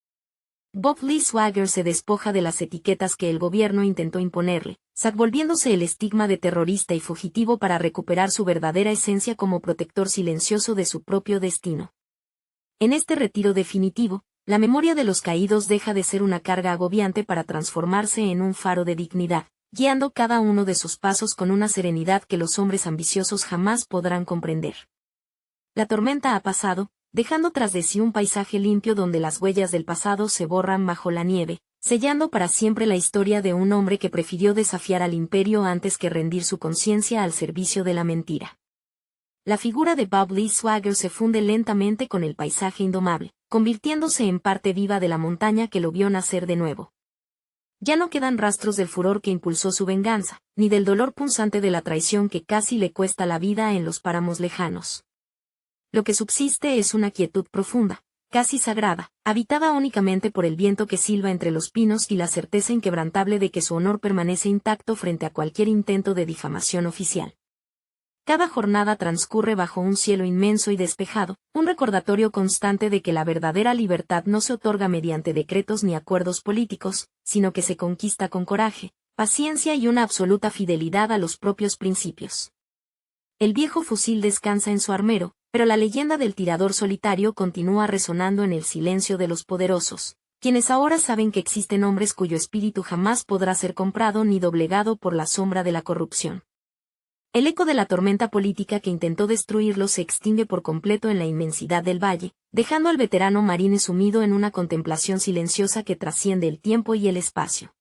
Bob Lee Swagger se despoja de las etiquetas que el gobierno intentó imponerle, volviéndose el estigma de terrorista y fugitivo para recuperar su verdadera esencia como protector silencioso de su propio destino. En este retiro definitivo, la memoria de los caídos deja de ser una carga agobiante para transformarse en un faro de dignidad, guiando cada uno de sus pasos con una serenidad que los hombres ambiciosos jamás podrán comprender. La tormenta ha pasado, dejando tras de sí un paisaje limpio donde las huellas del pasado se borran bajo la nieve, sellando para siempre la historia de un hombre que prefirió desafiar al imperio antes que rendir su conciencia al servicio de la mentira. La figura de Bob Lee Swagger se funde lentamente con el paisaje indomable, convirtiéndose en parte viva de la montaña que lo vio nacer de nuevo. Ya no quedan rastros del furor que impulsó su venganza, ni del dolor punzante de la traición que casi le cuesta la vida en los páramos lejanos. Lo que subsiste es una quietud profunda, casi sagrada, habitada únicamente por el viento que silba entre los pinos y la certeza inquebrantable de que su honor permanece intacto frente a cualquier intento de difamación oficial. Cada jornada transcurre bajo un cielo inmenso y despejado, un recordatorio constante de que la verdadera libertad no se otorga mediante decretos ni acuerdos políticos, sino que se conquista con coraje, paciencia y una absoluta fidelidad a los propios principios. El viejo fusil descansa en su armero, pero la leyenda del tirador solitario continúa resonando en el silencio de los poderosos, quienes ahora saben que existen hombres cuyo espíritu jamás podrá ser comprado ni doblegado por la sombra de la corrupción. El eco de la tormenta política que intentó destruirlo se extingue por completo en la inmensidad del valle, dejando al veterano marine sumido en una contemplación silenciosa que trasciende el tiempo y el espacio.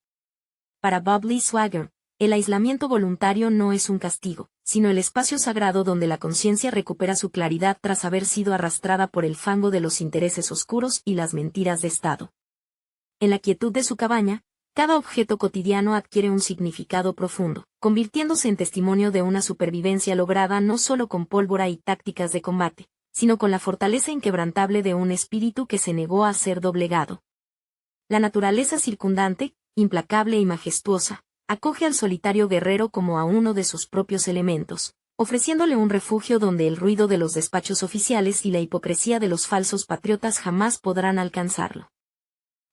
Para Bob Lee Swagger, el aislamiento voluntario no es un castigo, sino el espacio sagrado donde la conciencia recupera su claridad tras haber sido arrastrada por el fango de los intereses oscuros y las mentiras de Estado. En la quietud de su cabaña, cada objeto cotidiano adquiere un significado profundo, convirtiéndose en testimonio de una supervivencia lograda no solo con pólvora y tácticas de combate, sino con la fortaleza inquebrantable de un espíritu que se negó a ser doblegado. La naturaleza circundante, implacable y majestuosa, acoge al solitario guerrero como a uno de sus propios elementos, ofreciéndole un refugio donde el ruido de los despachos oficiales y la hipocresía de los falsos patriotas jamás podrán alcanzarlo.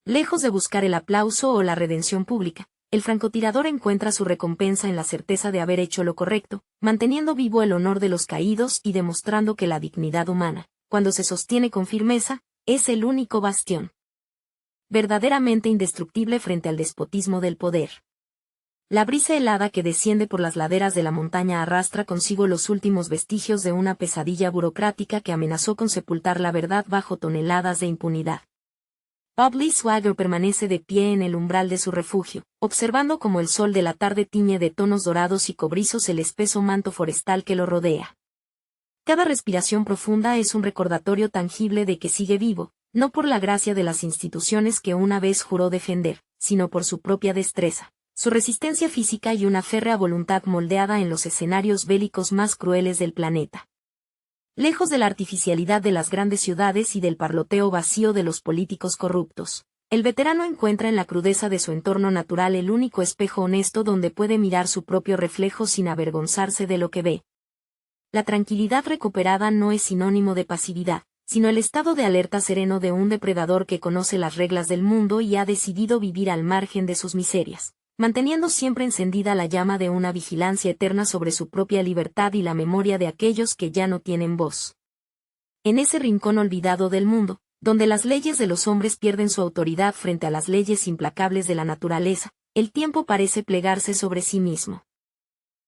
Lejos de buscar el aplauso o la redención pública, el francotirador encuentra su recompensa en la certeza de haber hecho lo correcto, manteniendo vivo el honor de los caídos y demostrando que la dignidad humana, cuando se sostiene con firmeza, es el único bastión verdaderamente indestructible frente al despotismo del poder. La brisa helada que desciende por las laderas de la montaña arrastra consigo los últimos vestigios de una pesadilla burocrática que amenazó con sepultar la verdad bajo toneladas de impunidad. Bob Lee Swagger permanece de pie en el umbral de su refugio, observando cómo el sol de la tarde tiñe de tonos dorados y cobrizos el espeso manto forestal que lo rodea. Cada respiración profunda es un recordatorio tangible de que sigue vivo, no por la gracia de las instituciones que una vez juró defender, sino por su propia destreza, su resistencia física y una férrea voluntad moldeada en los escenarios bélicos más crueles del planeta. Lejos de la artificialidad de las grandes ciudades y del parloteo vacío de los políticos corruptos, el veterano encuentra en la crudeza de su entorno natural el único espejo honesto donde puede mirar su propio reflejo sin avergonzarse de lo que ve. La tranquilidad recuperada no es sinónimo de pasividad, sino el estado de alerta sereno de un depredador que conoce las reglas del mundo y ha decidido vivir al margen de sus miserias, manteniendo siempre encendida la llama de una vigilancia eterna sobre su propia libertad y la memoria de aquellos que ya no tienen voz. En ese rincón olvidado del mundo, donde las leyes de los hombres pierden su autoridad frente a las leyes implacables de la naturaleza, el tiempo parece plegarse sobre sí mismo.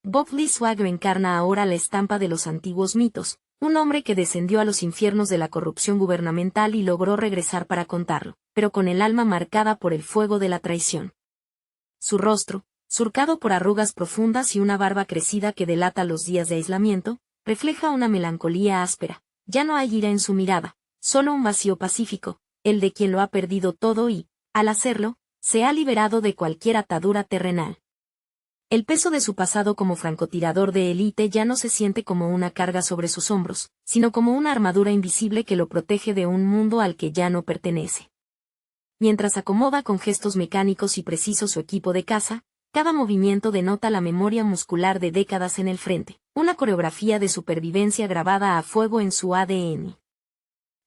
Bob Lee Swagger encarna ahora la estampa de los antiguos mitos, un hombre que descendió a los infiernos de la corrupción gubernamental y logró regresar para contarlo, pero con el alma marcada por el fuego de la traición. Su rostro, surcado por arrugas profundas y una barba crecida que delata los días de aislamiento, refleja una melancolía áspera. Ya no hay ira en su mirada, solo un vacío pacífico, el de quien lo ha perdido todo y, al hacerlo, se ha liberado de cualquier atadura terrenal. El peso de su pasado como francotirador de élite ya no se siente como una carga sobre sus hombros, sino como una armadura invisible que lo protege de un mundo al que ya no pertenece. Mientras acomoda con gestos mecánicos y precisos su equipo de caza, cada movimiento denota la memoria muscular de décadas en el frente, una coreografía de supervivencia grabada a fuego en su ADN.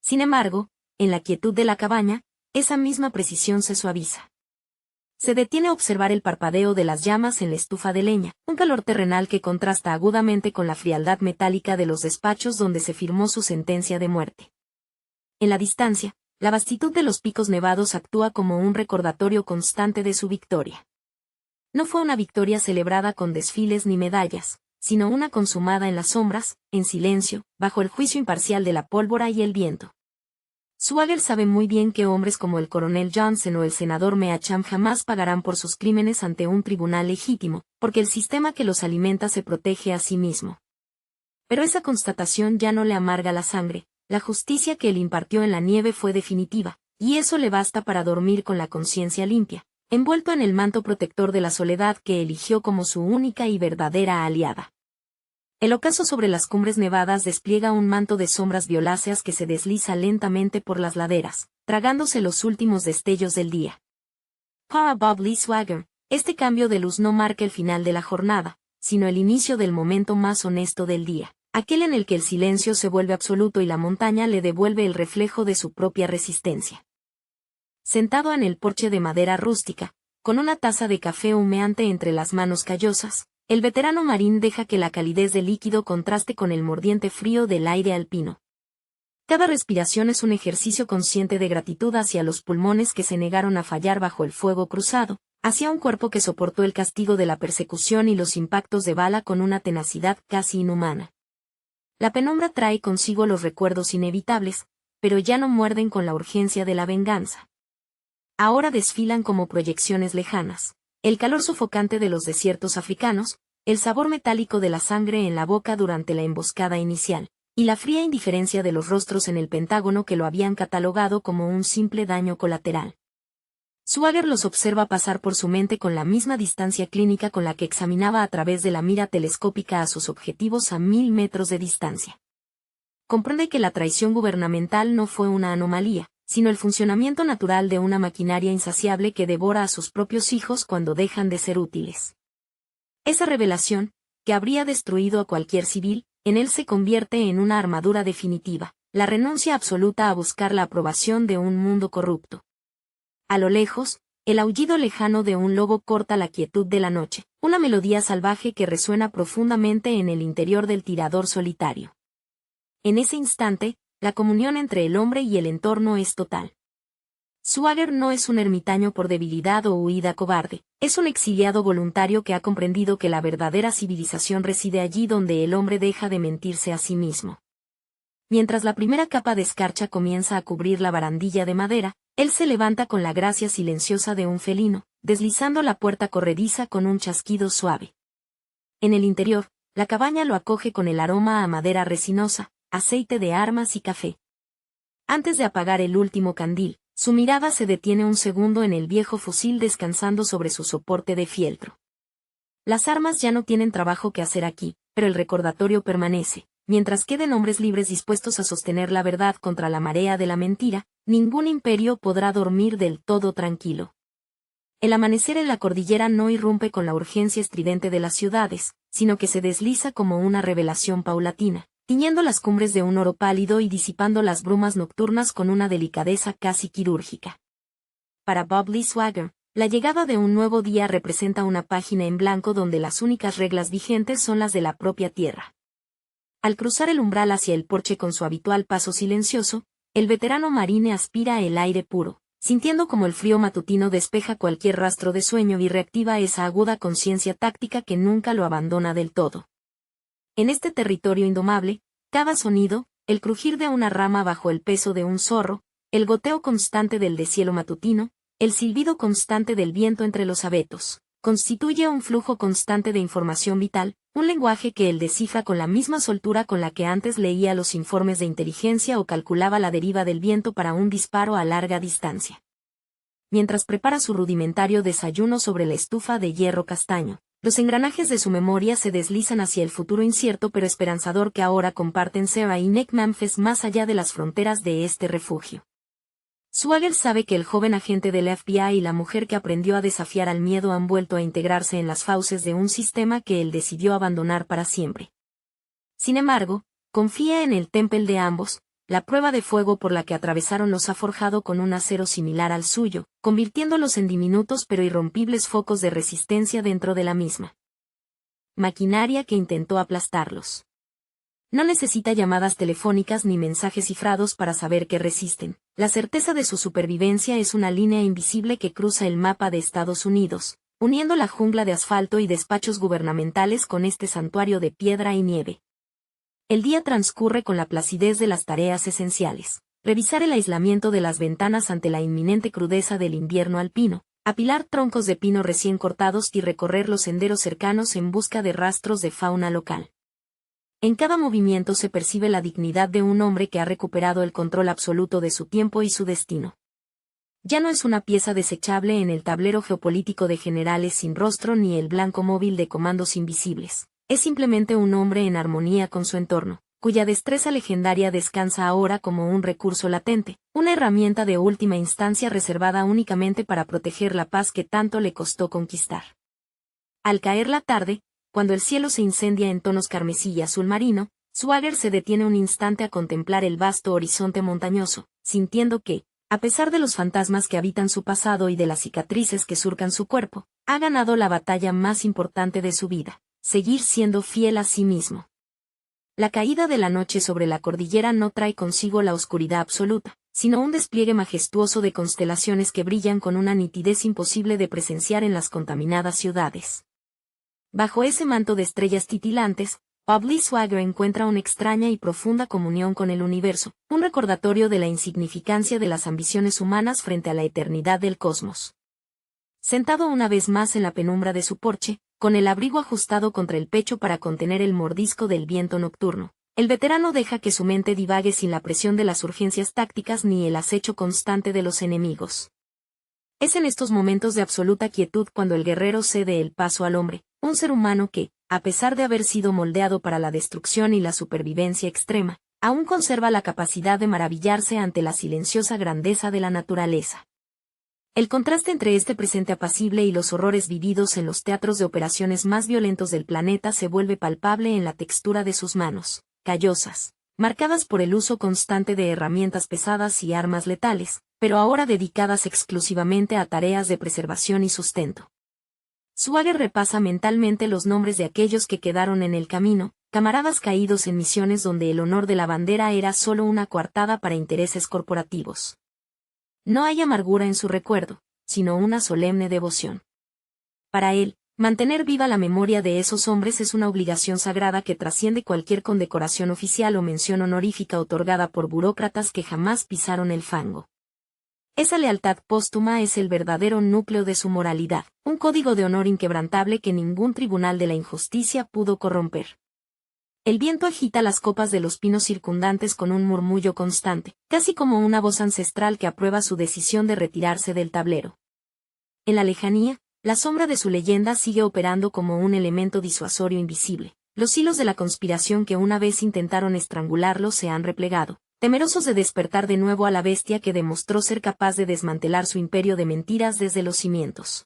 Sin embargo, en la quietud de la cabaña, esa misma precisión se suaviza. Se detiene a observar el parpadeo de las llamas en la estufa de leña, un calor terrenal que contrasta agudamente con la frialdad metálica de los despachos donde se firmó su sentencia de muerte. En la distancia, la vastitud de los picos nevados actúa como un recordatorio constante de su victoria. No fue una victoria celebrada con desfiles ni medallas, sino una consumada en las sombras, en silencio, bajo el juicio imparcial de la pólvora y el viento. Swagger sabe muy bien que hombres como el coronel Johnson o el senador Meacham jamás pagarán por sus crímenes ante un tribunal legítimo, porque el sistema que los alimenta se protege a sí mismo. Pero esa constatación ya no le amarga la sangre, la justicia que él impartió en la nieve fue definitiva, y eso le basta para dormir con la conciencia limpia, envuelto en el manto protector de la soledad que eligió como su única y verdadera aliada. El ocaso sobre las cumbres nevadas despliega un manto de sombras violáceas que se desliza lentamente por las laderas, tragándose los últimos destellos del día. Para Bob Lee Swagger, este cambio de luz no marca el final de la jornada, sino el inicio del momento más honesto del día, aquel en el que el silencio se vuelve absoluto y la montaña le devuelve el reflejo de su propia resistencia. Sentado en el porche de madera rústica, con una taza de café humeante entre las manos callosas, el veterano marín deja que la calidez del líquido contraste con el mordiente frío del aire alpino. Cada respiración es un ejercicio consciente de gratitud hacia los pulmones que se negaron a fallar bajo el fuego cruzado, hacia un cuerpo que soportó el castigo de la persecución y los impactos de bala con una tenacidad casi inhumana. La penumbra trae consigo los recuerdos inevitables, pero ya no muerden con la urgencia de la venganza. Ahora desfilan como proyecciones lejanas. El calor sofocante de los desiertos africanos, el sabor metálico de la sangre en la boca durante la emboscada inicial, y la fría indiferencia de los rostros en el Pentágono que lo habían catalogado como un simple daño colateral. Swagger los observa pasar por su mente con la misma distancia clínica con la que examinaba a través de la mira telescópica a sus objetivos a 1000 metros de distancia. Comprende que la traición gubernamental no fue una anomalía, sino el funcionamiento natural de una maquinaria insaciable que devora a sus propios hijos cuando dejan de ser útiles. Esa revelación, que habría destruido a cualquier civil, en él se convierte en una armadura definitiva, la renuncia absoluta a buscar la aprobación de un mundo corrupto. A lo lejos, el aullido lejano de un lobo corta la quietud de la noche, una melodía salvaje que resuena profundamente en el interior del tirador solitario. En ese instante, la comunión entre el hombre y el entorno es total. Swagger no es un ermitaño por debilidad o huida cobarde, es un exiliado voluntario que ha comprendido que la verdadera civilización reside allí donde el hombre deja de mentirse a sí mismo. Mientras la primera capa de escarcha comienza a cubrir la barandilla de madera, él se levanta con la gracia silenciosa de un felino, deslizando la puerta corrediza con un chasquido suave. En el interior, la cabaña lo acoge con el aroma a madera resinosa, aceite de armas y café. Antes de apagar el último candil, su mirada se detiene un segundo en el viejo fusil descansando sobre su soporte de fieltro. Las armas ya no tienen trabajo que hacer aquí, pero el recordatorio permanece. Mientras queden hombres libres dispuestos a sostener la verdad contra la marea de la mentira, ningún imperio podrá dormir del todo tranquilo. El amanecer en la cordillera no irrumpe con la urgencia estridente de las ciudades, sino que se desliza como una revelación paulatina, tiñendo las cumbres de un oro pálido y disipando las brumas nocturnas con una delicadeza casi quirúrgica. Para Bob Lee Swagger, la llegada de un nuevo día representa una página en blanco donde las únicas reglas vigentes son las de la propia tierra. Al cruzar el umbral hacia el porche con su habitual paso silencioso, el veterano marine aspira el aire puro, sintiendo como el frío matutino despeja cualquier rastro de sueño y reactiva esa aguda conciencia táctica que nunca lo abandona del todo. En este territorio indomable, cada sonido, el crujir de una rama bajo el peso de un zorro, el goteo constante del deshielo matutino, el silbido constante del viento entre los abetos, constituye un flujo constante de información vital, un lenguaje que él descifra con la misma soltura con la que antes leía los informes de inteligencia o calculaba la deriva del viento para un disparo a larga distancia. Mientras prepara su rudimentario desayuno sobre la estufa de hierro castaño, los engranajes de su memoria se deslizan hacia el futuro incierto pero esperanzador que ahora comparten Sarah y Nick Memphis más allá de las fronteras de este refugio. Swagger sabe que el joven agente del FBI y la mujer que aprendió a desafiar al miedo han vuelto a integrarse en las fauces de un sistema que él decidió abandonar para siempre. Sin embargo, confía en el temple de ambos, la prueba de fuego por la que atravesaron los ha forjado con un acero similar al suyo, convirtiéndolos en diminutos pero irrompibles focos de resistencia dentro de la misma maquinaria que intentó aplastarlos. No necesita llamadas telefónicas ni mensajes cifrados para saber que resisten. La certeza de su supervivencia es una línea invisible que cruza el mapa de Estados Unidos, uniendo la jungla de asfalto y despachos gubernamentales con este santuario de piedra y nieve. El día transcurre con la placidez de las tareas esenciales. Revisar el aislamiento de las ventanas ante la inminente crudeza del invierno alpino, apilar troncos de pino recién cortados y recorrer los senderos cercanos en busca de rastros de fauna local. En cada movimiento se percibe la dignidad de un hombre que ha recuperado el control absoluto de su tiempo y su destino. Ya no es una pieza desechable en el tablero geopolítico de generales sin rostro ni el blanco móvil de comandos invisibles. Es simplemente un hombre en armonía con su entorno, cuya destreza legendaria descansa ahora como un recurso latente, una herramienta de última instancia reservada únicamente para proteger la paz que tanto le costó conquistar. Al caer la tarde, cuando el cielo se incendia en tonos carmesí y azul marino, Swagger se detiene un instante a contemplar el vasto horizonte montañoso, sintiendo que, a pesar de los fantasmas que habitan su pasado y de las cicatrices que surcan su cuerpo, ha ganado la batalla más importante de su vida, seguir siendo fiel a sí mismo. La caída de la noche sobre la cordillera no trae consigo la oscuridad absoluta, sino un despliegue majestuoso de constelaciones que brillan con una nitidez imposible de presenciar en las contaminadas ciudades. Bajo ese manto de estrellas titilantes, Bob Lee Swagger encuentra una extraña y profunda comunión con el universo, un recordatorio de la insignificancia de las ambiciones humanas frente a la eternidad del cosmos. Sentado una vez más en la penumbra de su porche, con el abrigo ajustado contra el pecho para contener el mordisco del viento nocturno, el veterano deja que su mente divague sin la presión de las urgencias tácticas ni el acecho constante de los enemigos. Es en estos momentos de absoluta quietud cuando el guerrero cede el paso al hombre, un ser humano que, a pesar de haber sido moldeado para la destrucción y la supervivencia extrema, aún conserva la capacidad de maravillarse ante la silenciosa grandeza de la naturaleza. El contraste entre este presente apacible y los horrores vividos en los teatros de operaciones más violentos del planeta se vuelve palpable en la textura de sus manos, callosas, marcadas por el uso constante de herramientas pesadas y armas letales, pero ahora dedicadas exclusivamente a tareas de preservación y sustento. Swagger repasa mentalmente los nombres de aquellos que quedaron en el camino, camaradas caídos en misiones donde el honor de la bandera era solo una coartada para intereses corporativos. No hay amargura en su recuerdo, sino una solemne devoción. Para él, mantener viva la memoria de esos hombres es una obligación sagrada que trasciende cualquier condecoración oficial o mención honorífica otorgada por burócratas que jamás pisaron el fango. Esa lealtad póstuma es el verdadero núcleo de su moralidad, un código de honor inquebrantable que ningún tribunal de la injusticia pudo corromper. El viento agita las copas de los pinos circundantes con un murmullo constante, casi como una voz ancestral que aprueba su decisión de retirarse del tablero. En la lejanía, la sombra de su leyenda sigue operando como un elemento disuasorio invisible. Los hilos de la conspiración que una vez intentaron estrangularlo se han replegado, temerosos de despertar de nuevo a la bestia que demostró ser capaz de desmantelar su imperio de mentiras desde los cimientos.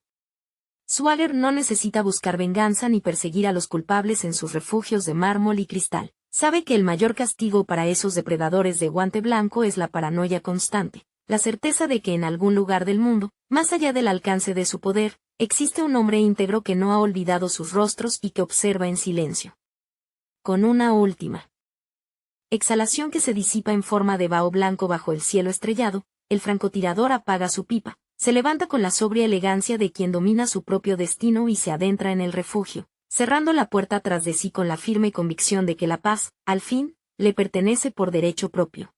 Swagger no necesita buscar venganza ni perseguir a los culpables en sus refugios de mármol y cristal. Sabe que el mayor castigo para esos depredadores de guante blanco es la paranoia constante, la certeza de que en algún lugar del mundo, más allá del alcance de su poder, existe un hombre íntegro que no ha olvidado sus rostros y que observa en silencio. Con una última exhalación que se disipa en forma de vaho blanco bajo el cielo estrellado, el francotirador apaga su pipa, se levanta con la sobria elegancia de quien domina su propio destino y se adentra en el refugio, cerrando la puerta tras de sí con la firme convicción de que la paz, al fin, le pertenece por derecho propio.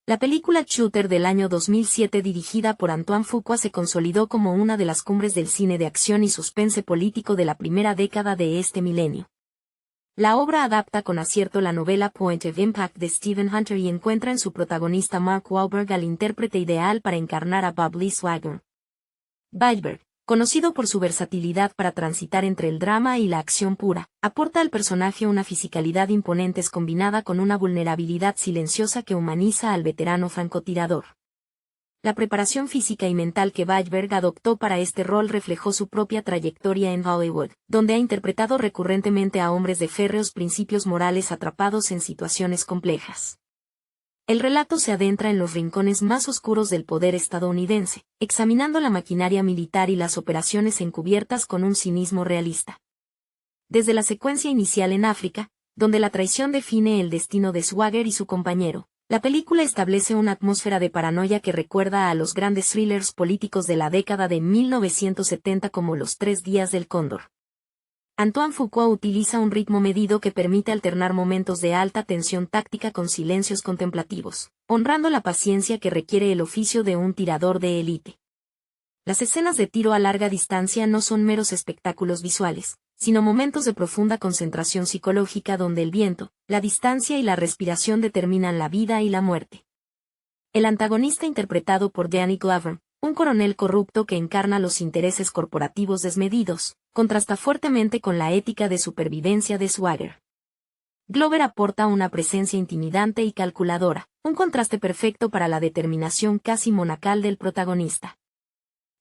La película Shooter del año 2007 dirigida por Antoine Fuqua se consolidó como una de las cumbres del cine de acción y suspense político de la primera década de este milenio. La obra adapta con acierto la novela Point of Impact de Stephen Hunter y encuentra en su protagonista Mark Wahlberg al intérprete ideal para encarnar a Bob Lee Swagger. Wahlberg, conocido por su versatilidad para transitar entre el drama y la acción pura, aporta al personaje una fisicalidad imponente combinada con una vulnerabilidad silenciosa que humaniza al veterano francotirador. La preparación física y mental que Wahlberg adoptó para este rol reflejó su propia trayectoria en Hollywood, donde ha interpretado recurrentemente a hombres de férreos principios morales atrapados en situaciones complejas. El relato se adentra en los rincones más oscuros del poder estadounidense, examinando la maquinaria militar y las operaciones encubiertas con un cinismo realista. Desde la secuencia inicial en África, donde la traición define el destino de Swagger y su compañero, la película establece una atmósfera de paranoia que recuerda a los grandes thrillers políticos de la década de 1970 como Los Tres Días del Cóndor. Antoine Fuqua utiliza un ritmo medido que permite alternar momentos de alta tensión táctica con silencios contemplativos, honrando la paciencia que requiere el oficio de un tirador de élite. Las escenas de tiro a larga distancia no son meros espectáculos visuales, sino momentos de profunda concentración psicológica donde el viento, la distancia y la respiración determinan la vida y la muerte. El antagonista interpretado por Danny Glover, un coronel corrupto que encarna los intereses corporativos desmedidos, contrasta fuertemente con la ética de supervivencia de Swagger. Glover aporta una presencia intimidante y calculadora, un contraste perfecto para la determinación casi monacal del protagonista.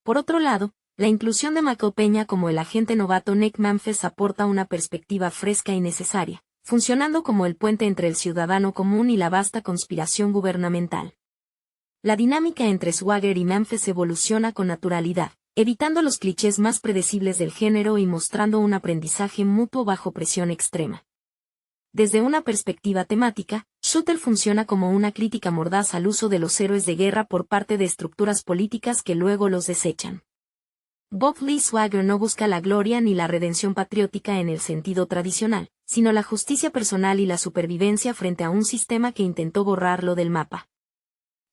Por otro lado, la inclusión de Michael Peña como el agente novato Nick Memphis aporta una perspectiva fresca y necesaria, funcionando como el puente entre el ciudadano común y la vasta conspiración gubernamental. La dinámica entre Swagger y Memphis evoluciona con naturalidad, evitando los clichés más predecibles del género y mostrando un aprendizaje mutuo bajo presión extrema. Desde una perspectiva temática, Shooter funciona como una crítica mordaz al uso de los héroes de guerra por parte de estructuras políticas que luego los desechan. Bob Lee Swagger no busca la gloria ni la redención patriótica en el sentido tradicional, sino la justicia personal y la supervivencia frente a un sistema que intentó borrarlo del mapa.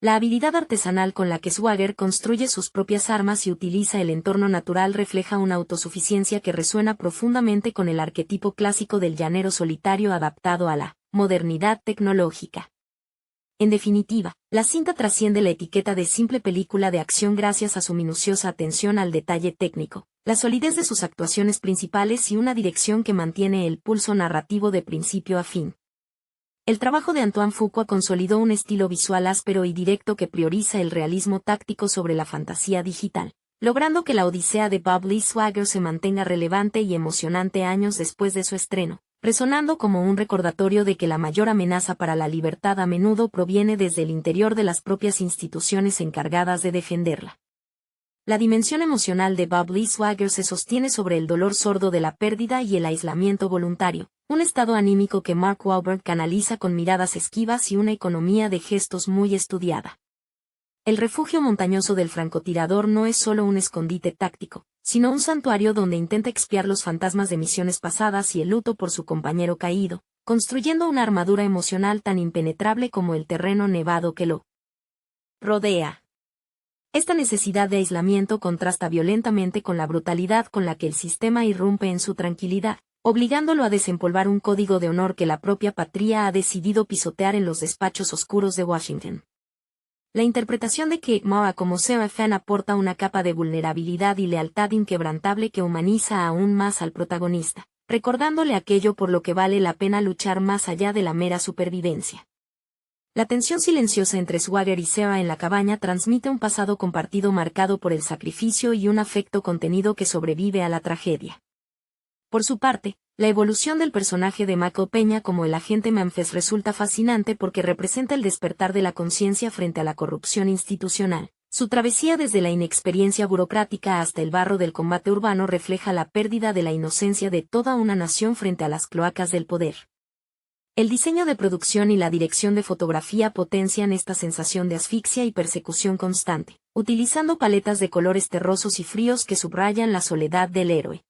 La habilidad artesanal con la que Swagger construye sus propias armas y utiliza el entorno natural refleja una autosuficiencia que resuena profundamente con el arquetipo clásico del llanero solitario adaptado a la modernidad tecnológica. En definitiva, la cinta trasciende la etiqueta de simple película de acción gracias a su minuciosa atención al detalle técnico, la solidez de sus actuaciones principales y una dirección que mantiene el pulso narrativo de principio a fin. El trabajo de Antoine Fuqua consolidó un estilo visual áspero y directo que prioriza el realismo táctico sobre la fantasía digital, logrando que la odisea de Bob Lee Swagger se mantenga relevante y emocionante años después de su estreno, resonando como un recordatorio de que la mayor amenaza para la libertad a menudo proviene desde el interior de las propias instituciones encargadas de defenderla. La dimensión emocional de Bob Lee Swagger se sostiene sobre el dolor sordo de la pérdida y el aislamiento voluntario, un estado anímico que Mark Wahlberg canaliza con miradas esquivas y una economía de gestos muy estudiada. El refugio montañoso del francotirador no es solo un escondite táctico, sino un santuario donde intenta expiar los fantasmas de misiones pasadas y el luto por su compañero caído, construyendo una armadura emocional tan impenetrable como el terreno nevado que lo rodea. Esta necesidad de aislamiento contrasta violentamente con la brutalidad con la que el sistema irrumpe en su tranquilidad, obligándolo a desempolvar un código de honor que la propia patria ha decidido pisotear en los despachos oscuros de Washington. La interpretación de Kate Mara como Sarah Fan aporta una capa de vulnerabilidad y lealtad inquebrantable que humaniza aún más al protagonista, recordándole aquello por lo que vale la pena luchar más allá de la mera supervivencia. La tensión silenciosa entre Swagger y Sarah en la cabaña transmite un pasado compartido marcado por el sacrificio y un afecto contenido que sobrevive a la tragedia. Por su parte, la evolución del personaje de Michael Peña como el agente Memphis resulta fascinante porque representa el despertar de la conciencia frente a la corrupción institucional. Su travesía desde la inexperiencia burocrática hasta el barro del combate urbano refleja la pérdida de la inocencia de toda una nación frente a las cloacas del poder. El diseño de producción y la dirección de fotografía potencian esta sensación de asfixia y persecución constante, utilizando paletas de colores terrosos y fríos que subrayan la soledad del héroe.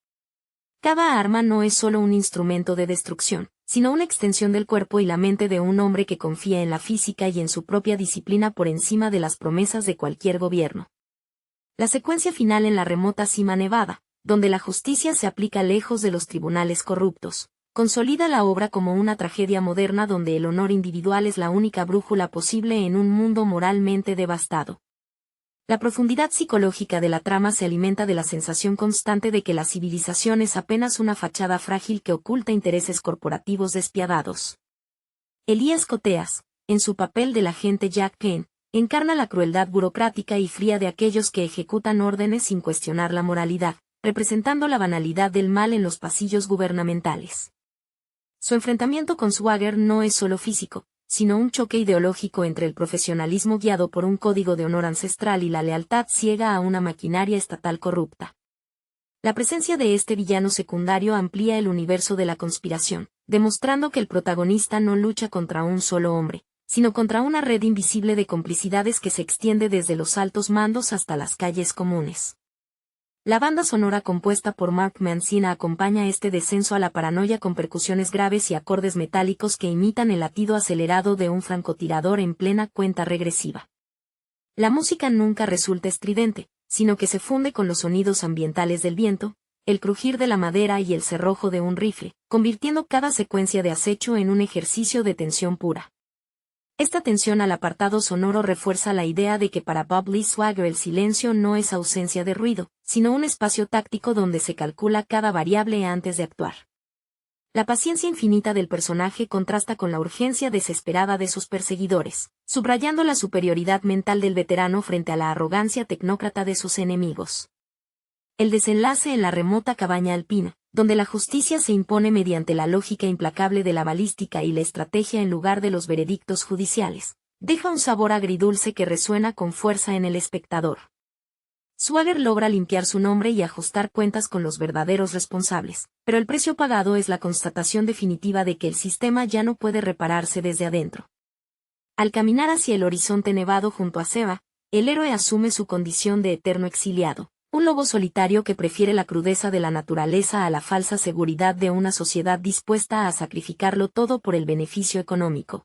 Cada arma no es solo un instrumento de destrucción, sino una extensión del cuerpo y la mente de un hombre que confía en la física y en su propia disciplina por encima de las promesas de cualquier gobierno. La secuencia final en la remota cima nevada, donde la justicia se aplica lejos de los tribunales corruptos, consolida la obra como una tragedia moderna donde el honor individual es la única brújula posible en un mundo moralmente devastado. La profundidad psicológica de la trama se alimenta de la sensación constante de que la civilización es apenas una fachada frágil que oculta intereses corporativos despiadados. Elías Koteas, en su papel del agente Jack Kane, encarna la crueldad burocrática y fría de aquellos que ejecutan órdenes sin cuestionar la moralidad, representando la banalidad del mal en los pasillos gubernamentales. Su enfrentamiento con Swagger no es solo físico, sino un choque ideológico entre el profesionalismo guiado por un código de honor ancestral y la lealtad ciega a una maquinaria estatal corrupta. La presencia de este villano secundario amplía el universo de la conspiración, demostrando que el protagonista no lucha contra un solo hombre, sino contra una red invisible de complicidades que se extiende desde los altos mandos hasta las calles comunes. La banda sonora compuesta por Mark Mancina acompaña este descenso a la paranoia con percusiones graves y acordes metálicos que imitan el latido acelerado de un francotirador en plena cuenta regresiva. La música nunca resulta estridente, sino que se funde con los sonidos ambientales del viento, el crujir de la madera y el cerrojo de un rifle, convirtiendo cada secuencia de acecho en un ejercicio de tensión pura. Esta atención al apartado sonoro refuerza la idea de que para Bob Lee Swagger el silencio no es ausencia de ruido, sino un espacio táctico donde se calcula cada variable antes de actuar. La paciencia infinita del personaje contrasta con la urgencia desesperada de sus perseguidores, subrayando la superioridad mental del veterano frente a la arrogancia tecnócrata de sus enemigos. El desenlace en la remota cabaña alpina, donde la justicia se impone mediante la lógica implacable de la balística y la estrategia en lugar de los veredictos judiciales, deja un sabor agridulce que resuena con fuerza en el espectador. Swagger logra limpiar su nombre y ajustar cuentas con los verdaderos responsables, pero el precio pagado es la constatación definitiva de que el sistema ya no puede repararse desde adentro. Al caminar hacia el horizonte nevado junto a Seba, el héroe asume su condición de eterno exiliado. Un lobo solitario que prefiere la crudeza de la naturaleza a la falsa seguridad de una sociedad dispuesta a sacrificarlo todo por el beneficio económico.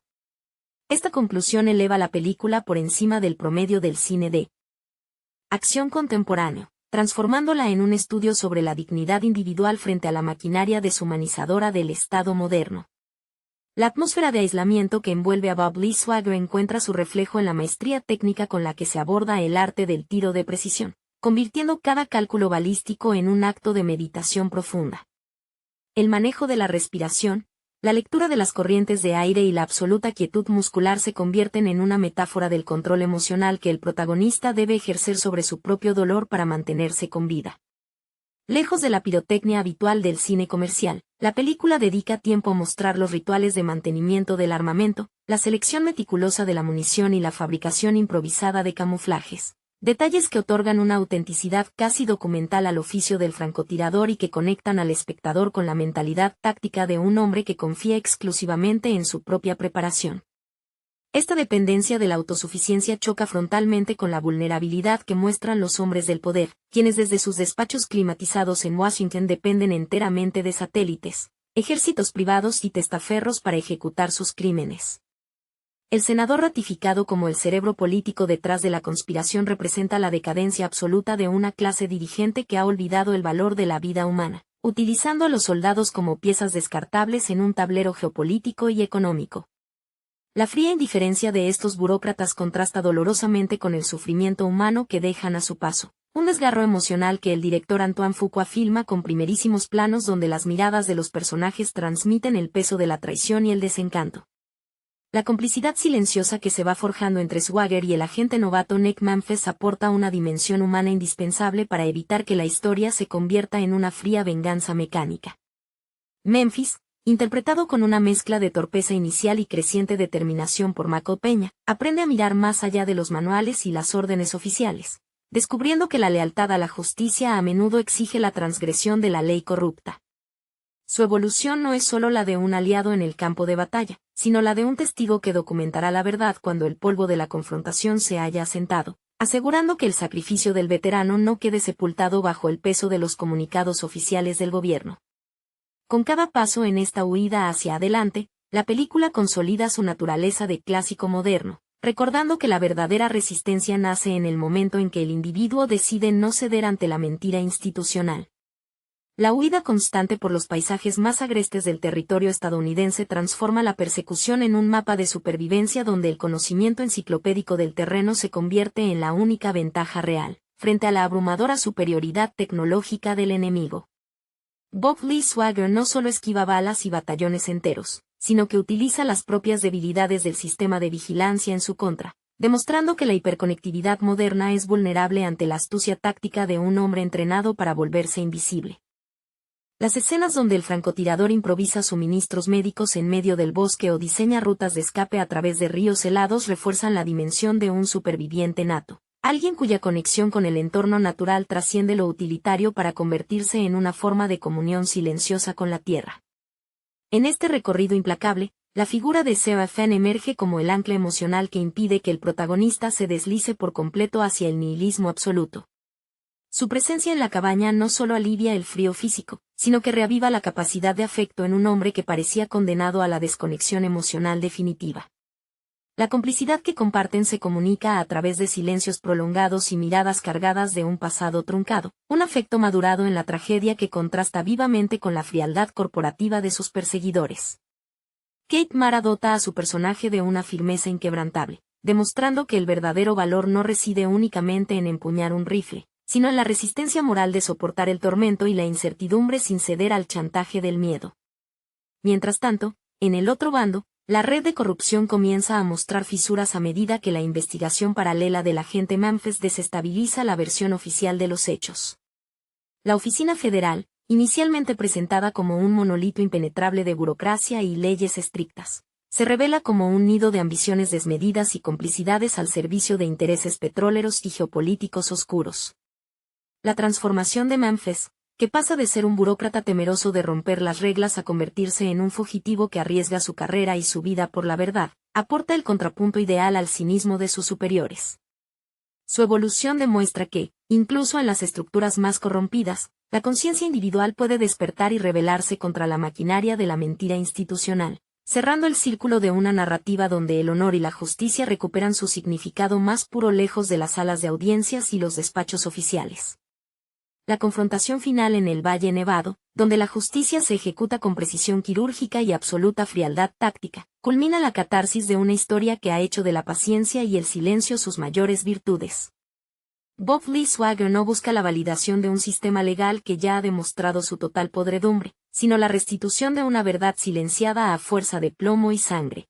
Esta conclusión eleva la película por encima del promedio del cine de acción contemporáneo, transformándola en un estudio sobre la dignidad individual frente a la maquinaria deshumanizadora del Estado moderno. La atmósfera de aislamiento que envuelve a Bob Lee Swagger encuentra su reflejo en la maestría técnica con la que se aborda el arte del tiro de precisión, convirtiendo cada cálculo balístico en un acto de meditación profunda. El manejo de la respiración, la lectura de las corrientes de aire y la absoluta quietud muscular se convierten en una metáfora del control emocional que el protagonista debe ejercer sobre su propio dolor para mantenerse con vida. Lejos de la pirotecnia habitual del cine comercial, la película dedica tiempo a mostrar los rituales de mantenimiento del armamento, la selección meticulosa de la munición y la fabricación improvisada de camuflajes. Detalles que otorgan una autenticidad casi documental al oficio del francotirador y que conectan al espectador con la mentalidad táctica de un hombre que confía exclusivamente en su propia preparación. Esta dependencia de la autosuficiencia choca frontalmente con la vulnerabilidad que muestran los hombres del poder, quienes desde sus despachos climatizados en Washington dependen enteramente de satélites, ejércitos privados y testaferros para ejecutar sus crímenes. El senador ratificado como el cerebro político detrás de la conspiración representa la decadencia absoluta de una clase dirigente que ha olvidado el valor de la vida humana, utilizando a los soldados como piezas descartables en un tablero geopolítico y económico. La fría indiferencia de estos burócratas contrasta dolorosamente con el sufrimiento humano que dejan a su paso, un desgarro emocional que el director Antoine Fuqua filma con primerísimos planos donde las miradas de los personajes transmiten el peso de la traición y el desencanto. La complicidad silenciosa que se va forjando entre Swagger y el agente novato Nick Memphis aporta una dimensión humana indispensable para evitar que la historia se convierta en una fría venganza mecánica. Memphis, interpretado con una mezcla de torpeza inicial y creciente determinación por Michael Peña, aprende a mirar más allá de los manuales y las órdenes oficiales, descubriendo que la lealtad a la justicia a menudo exige la transgresión de la ley corrupta. Su evolución no es solo la de un aliado en el campo de batalla, sino la de un testigo que documentará la verdad cuando el polvo de la confrontación se haya asentado, asegurando que el sacrificio del veterano no quede sepultado bajo el peso de los comunicados oficiales del gobierno. Con cada paso en esta huida hacia adelante, la película consolida su naturaleza de clásico moderno, recordando que la verdadera resistencia nace en el momento en que el individuo decide no ceder ante la mentira institucional. La huida constante por los paisajes más agrestes del territorio estadounidense transforma la persecución en un mapa de supervivencia donde el conocimiento enciclopédico del terreno se convierte en la única ventaja real, frente a la abrumadora superioridad tecnológica del enemigo. Bob Lee Swagger no solo esquiva balas y batallones enteros, sino que utiliza las propias debilidades del sistema de vigilancia en su contra, demostrando que la hiperconectividad moderna es vulnerable ante la astucia táctica de un hombre entrenado para volverse invisible. Las escenas donde el francotirador improvisa suministros médicos en medio del bosque o diseña rutas de escape a través de ríos helados refuerzan la dimensión de un superviviente nato, alguien cuya conexión con el entorno natural trasciende lo utilitario para convertirse en una forma de comunión silenciosa con la tierra. En este recorrido implacable, la figura de Sarah Fenn emerge como el ancla emocional que impide que el protagonista se deslice por completo hacia el nihilismo absoluto. Su presencia en la cabaña no solo alivia el frío físico, sino que reaviva la capacidad de afecto en un hombre que parecía condenado a la desconexión emocional definitiva. La complicidad que comparten se comunica a través de silencios prolongados y miradas cargadas de un pasado truncado, un afecto madurado en la tragedia que contrasta vivamente con la frialdad corporativa de sus perseguidores. Kate Mara dota a su personaje de una firmeza inquebrantable, demostrando que el verdadero valor no reside únicamente en empuñar un rifle, sino en la resistencia moral de soportar el tormento y la incertidumbre sin ceder al chantaje del miedo. Mientras tanto, en el otro bando, la red de corrupción comienza a mostrar fisuras a medida que la investigación paralela del agente Memphis desestabiliza la versión oficial de los hechos. La Oficina Federal, inicialmente presentada como un monolito impenetrable de burocracia y leyes estrictas, se revela como un nido de ambiciones desmedidas y complicidades al servicio de intereses petroleros y geopolíticos oscuros. La transformación de Memphis, que pasa de ser un burócrata temeroso de romper las reglas a convertirse en un fugitivo que arriesga su carrera y su vida por la verdad, aporta el contrapunto ideal al cinismo de sus superiores. Su evolución demuestra que, incluso en las estructuras más corrompidas, la conciencia individual puede despertar y rebelarse contra la maquinaria de la mentira institucional, cerrando el círculo de una narrativa donde el honor y la justicia recuperan su significado más puro lejos de las salas de audiencias y los despachos oficiales. La confrontación final en el Valle Nevado, donde la justicia se ejecuta con precisión quirúrgica y absoluta frialdad táctica, culmina la catarsis de una historia que ha hecho de la paciencia y el silencio sus mayores virtudes. Bob Lee Swagger no busca la validación de un sistema legal que ya ha demostrado su total podredumbre, sino la restitución de una verdad silenciada a fuerza de plomo y sangre.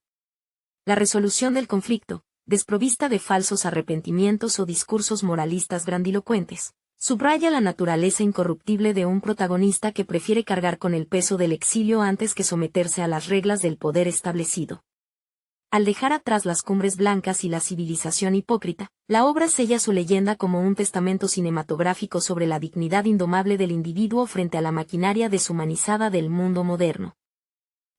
La resolución del conflicto, desprovista de falsos arrepentimientos o discursos moralistas grandilocuentes, subraya la naturaleza incorruptible de un protagonista que prefiere cargar con el peso del exilio antes que someterse a las reglas del poder establecido. Al dejar atrás las cumbres blancas y la civilización hipócrita, la obra sella su leyenda como un testamento cinematográfico sobre la dignidad indomable del individuo frente a la maquinaria deshumanizada del mundo moderno.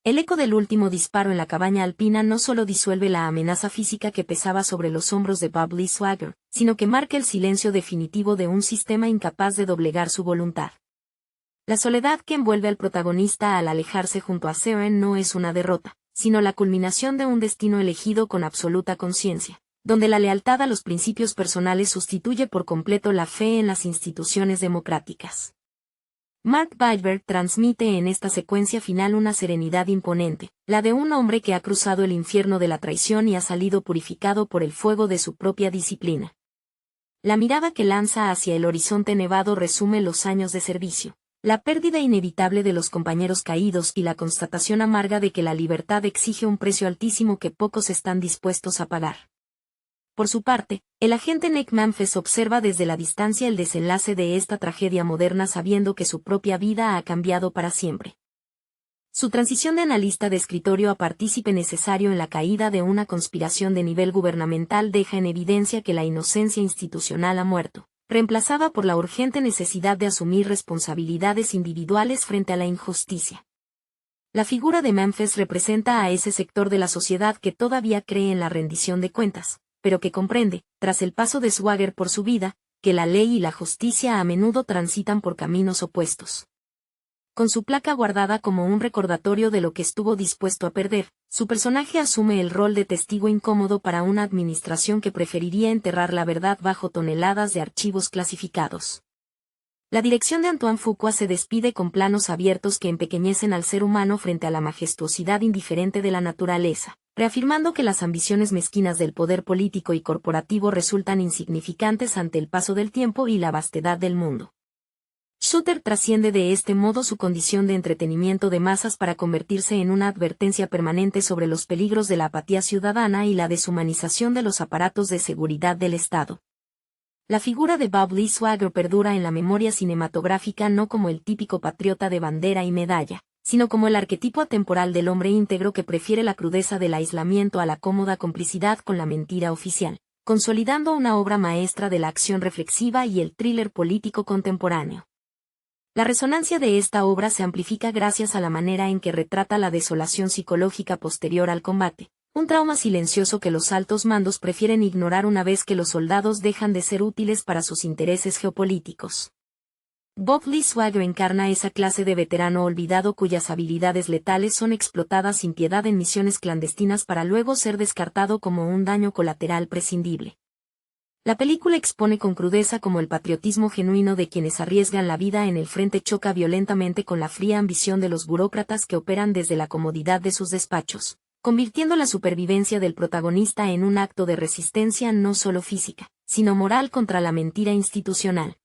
El eco del último disparo en la cabaña alpina no solo disuelve la amenaza física que pesaba sobre los hombros de Bob Lee Swagger, sino que marca el silencio definitivo de un sistema incapaz de doblegar su voluntad. La soledad que envuelve al protagonista al alejarse junto a Seren no es una derrota, sino la culminación de un destino elegido con absoluta conciencia, donde la lealtad a los principios personales sustituye por completo la fe en las instituciones democráticas. Mark Wahlberg transmite en esta secuencia final una serenidad imponente, la de un hombre que ha cruzado el infierno de la traición y ha salido purificado por el fuego de su propia disciplina. La mirada que lanza hacia el horizonte nevado resume los años de servicio, la pérdida inevitable de los compañeros caídos y la constatación amarga de que la libertad exige un precio altísimo que pocos están dispuestos a pagar. Por su parte, el agente Nick Memphis observa desde la distancia el desenlace de esta tragedia moderna sabiendo que su propia vida ha cambiado para siempre. Su transición de analista de escritorio a partícipe necesario en la caída de una conspiración de nivel gubernamental deja en evidencia que la inocencia institucional ha muerto, reemplazada por la urgente necesidad de asumir responsabilidades individuales frente a la injusticia. La figura de Memphis representa a ese sector de la sociedad que todavía cree en la rendición de cuentas, pero que comprende, tras el paso de Swagger por su vida, que la ley y la justicia a menudo transitan por caminos opuestos. Con su placa guardada como un recordatorio de lo que estuvo dispuesto a perder, su personaje asume el rol de testigo incómodo para una administración que preferiría enterrar la verdad bajo toneladas de archivos clasificados. La dirección de Antoine Fuqua se despide con planos abiertos que empequeñecen al ser humano frente a la majestuosidad indiferente de la naturaleza, reafirmando que las ambiciones mezquinas del poder político y corporativo resultan insignificantes ante el paso del tiempo y la vastedad del mundo. Shooter trasciende de este modo su condición de entretenimiento de masas para convertirse en una advertencia permanente sobre los peligros de la apatía ciudadana y la deshumanización de los aparatos de seguridad del Estado. La figura de Bob Lee Swagger perdura en la memoria cinematográfica no como el típico patriota de bandera y medalla, sino como el arquetipo atemporal del hombre íntegro que prefiere la crudeza del aislamiento a la cómoda complicidad con la mentira oficial, consolidando una obra maestra de la acción reflexiva y el thriller político contemporáneo. La resonancia de esta obra se amplifica gracias a la manera en que retrata la desolación psicológica posterior al combate, un trauma silencioso que los altos mandos prefieren ignorar una vez que los soldados dejan de ser útiles para sus intereses geopolíticos. Bob Lee Swagger encarna esa clase de veterano olvidado cuyas habilidades letales son explotadas sin piedad en misiones clandestinas para luego ser descartado como un daño colateral prescindible. La película expone con crudeza cómo el patriotismo genuino de quienes arriesgan la vida en el frente choca violentamente con la fría ambición de los burócratas que operan desde la comodidad de sus despachos, convirtiendo la supervivencia del protagonista en un acto de resistencia no solo física, sino moral contra la mentira institucional.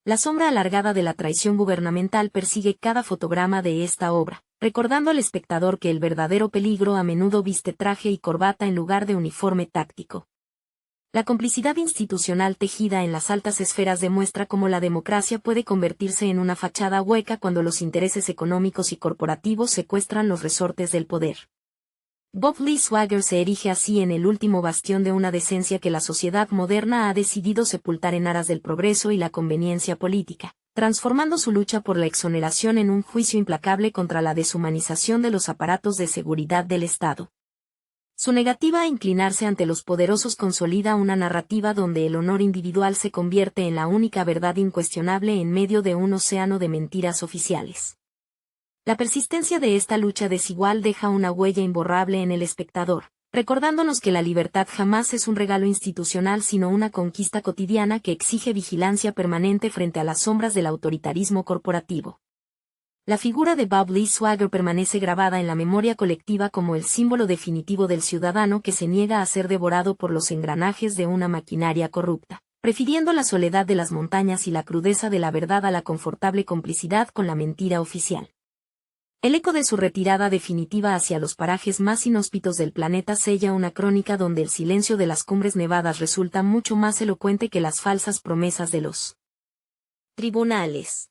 La sombra alargada de la traición gubernamental persigue cada fotograma de esta obra, recordando al espectador que el verdadero peligro a menudo viste traje y corbata en lugar de uniforme táctico. La complicidad institucional tejida en las altas esferas demuestra cómo la democracia puede convertirse en una fachada hueca cuando los intereses económicos y corporativos secuestran los resortes del poder. Bob Lee Swagger se erige así en el último bastión de una decencia que la sociedad moderna ha decidido sepultar en aras del progreso y la conveniencia política, transformando su lucha por la exoneración en un juicio implacable contra la deshumanización de los aparatos de seguridad del Estado. Su negativa a inclinarse ante los poderosos consolida una narrativa donde el honor individual se convierte en la única verdad incuestionable en medio de un océano de mentiras oficiales. La persistencia de esta lucha desigual deja una huella imborrable en el espectador, recordándonos que la libertad jamás es un regalo institucional sino una conquista cotidiana que exige vigilancia permanente frente a las sombras del autoritarismo corporativo. La figura de Bob Lee Swagger permanece grabada en la memoria colectiva como el símbolo definitivo del ciudadano que se niega a ser devorado por los engranajes de una maquinaria corrupta, prefiriendo la soledad de las montañas y la crudeza de la verdad a la confortable complicidad con la mentira oficial. El eco de su retirada definitiva hacia los parajes más inhóspitos del planeta sella una crónica donde el silencio de las cumbres nevadas resulta mucho más elocuente que las falsas promesas de los tribunales.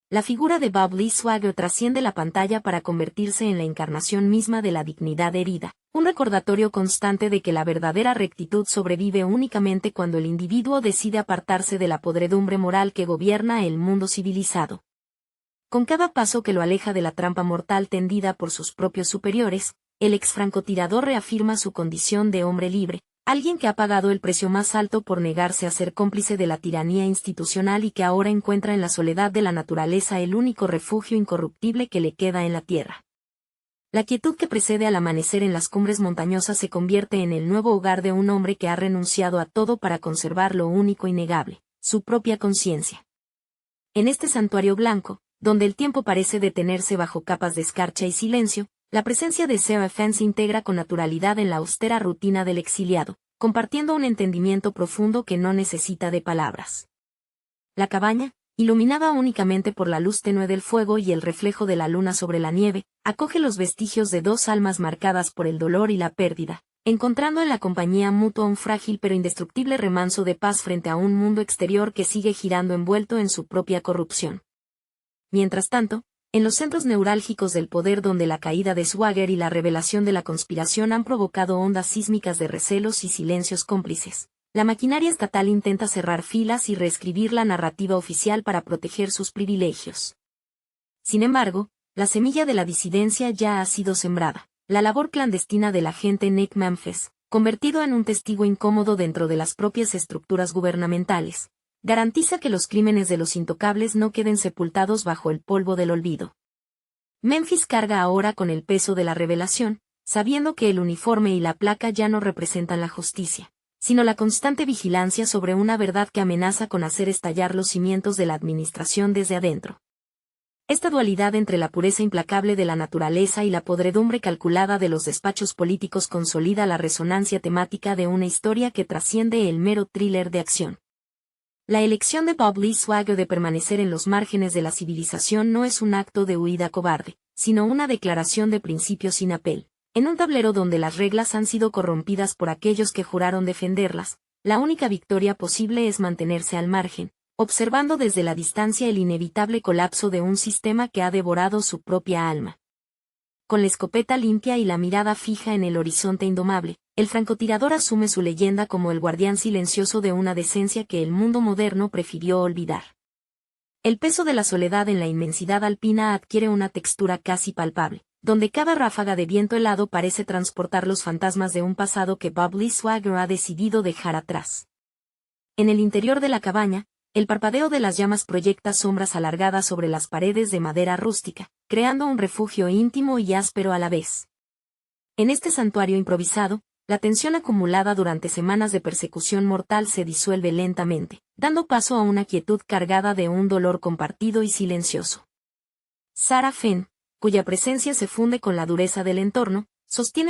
La figura de Bob Lee Swagger trasciende la pantalla para convertirse en la encarnación misma de la dignidad herida, un recordatorio constante de que la verdadera rectitud sobrevive únicamente cuando el individuo decide apartarse de la podredumbre moral que gobierna el mundo civilizado. Con cada paso que lo aleja de la trampa mortal tendida por sus propios superiores, el exfrancotirador reafirma su condición de hombre libre, alguien que ha pagado el precio más alto por negarse a ser cómplice de la tiranía institucional y que ahora encuentra en la soledad de la naturaleza el único refugio incorruptible que le queda en la tierra. La quietud que precede al amanecer en las cumbres montañosas se convierte en el nuevo hogar de un hombre que ha renunciado a todo para conservar lo único innegable, su propia conciencia. En este santuario blanco, donde el tiempo parece detenerse bajo capas de escarcha y silencio, la presencia de Sarah Fenn se integra con naturalidad en la austera rutina del exiliado, compartiendo un entendimiento profundo que no necesita de palabras. La cabaña, iluminada únicamente por la luz tenue del fuego y el reflejo de la luna sobre la nieve, acoge los vestigios de dos almas marcadas por el dolor y la pérdida, encontrando en la compañía mutua un frágil pero indestructible remanso de paz frente a un mundo exterior que sigue girando envuelto en su propia corrupción. Mientras tanto, en los centros neurálgicos del poder donde la caída de Swagger y la revelación de la conspiración han provocado ondas sísmicas de recelos y silencios cómplices, la maquinaria estatal intenta cerrar filas y reescribir la narrativa oficial para proteger sus privilegios. Sin embargo, la semilla de la disidencia ya ha sido sembrada. La labor clandestina del agente Nick Memphis, convertido en un testigo incómodo dentro de las propias estructuras gubernamentales, garantiza que los crímenes de los intocables no queden sepultados bajo el polvo del olvido. Memphis carga ahora con el peso de la revelación, sabiendo que el uniforme y la placa ya no representan la justicia, sino la constante vigilancia sobre una verdad que amenaza con hacer estallar los cimientos de la administración desde adentro. Esta dualidad entre la pureza implacable de la naturaleza y la podredumbre calculada de los despachos políticos consolida la resonancia temática de una historia que trasciende el mero thriller de acción. La elección de Bob Lee Swagger de permanecer en los márgenes de la civilización no es un acto de huida cobarde, sino una declaración de principios sin apel. En un tablero donde las reglas han sido corrompidas por aquellos que juraron defenderlas, la única victoria posible es mantenerse al margen, observando desde la distancia el inevitable colapso de un sistema que ha devorado su propia alma. Con la escopeta limpia y la mirada fija en el horizonte indomable, el francotirador asume su leyenda como el guardián silencioso de una decencia que el mundo moderno prefirió olvidar. El peso de la soledad en la inmensidad alpina adquiere una textura casi palpable, donde cada ráfaga de viento helado parece transportar los fantasmas de un pasado que Bob Lee Swagger ha decidido dejar atrás. En el interior de la cabaña, el parpadeo de las llamas proyecta sombras alargadas sobre las paredes de madera rústica, creando un refugio íntimo y áspero a la vez. En este santuario improvisado, la tensión acumulada durante semanas de persecución mortal se disuelve lentamente, dando paso a una quietud cargada de un dolor compartido y silencioso. Sarah Fenn, cuya presencia se funde con la dureza del entorno, sostiene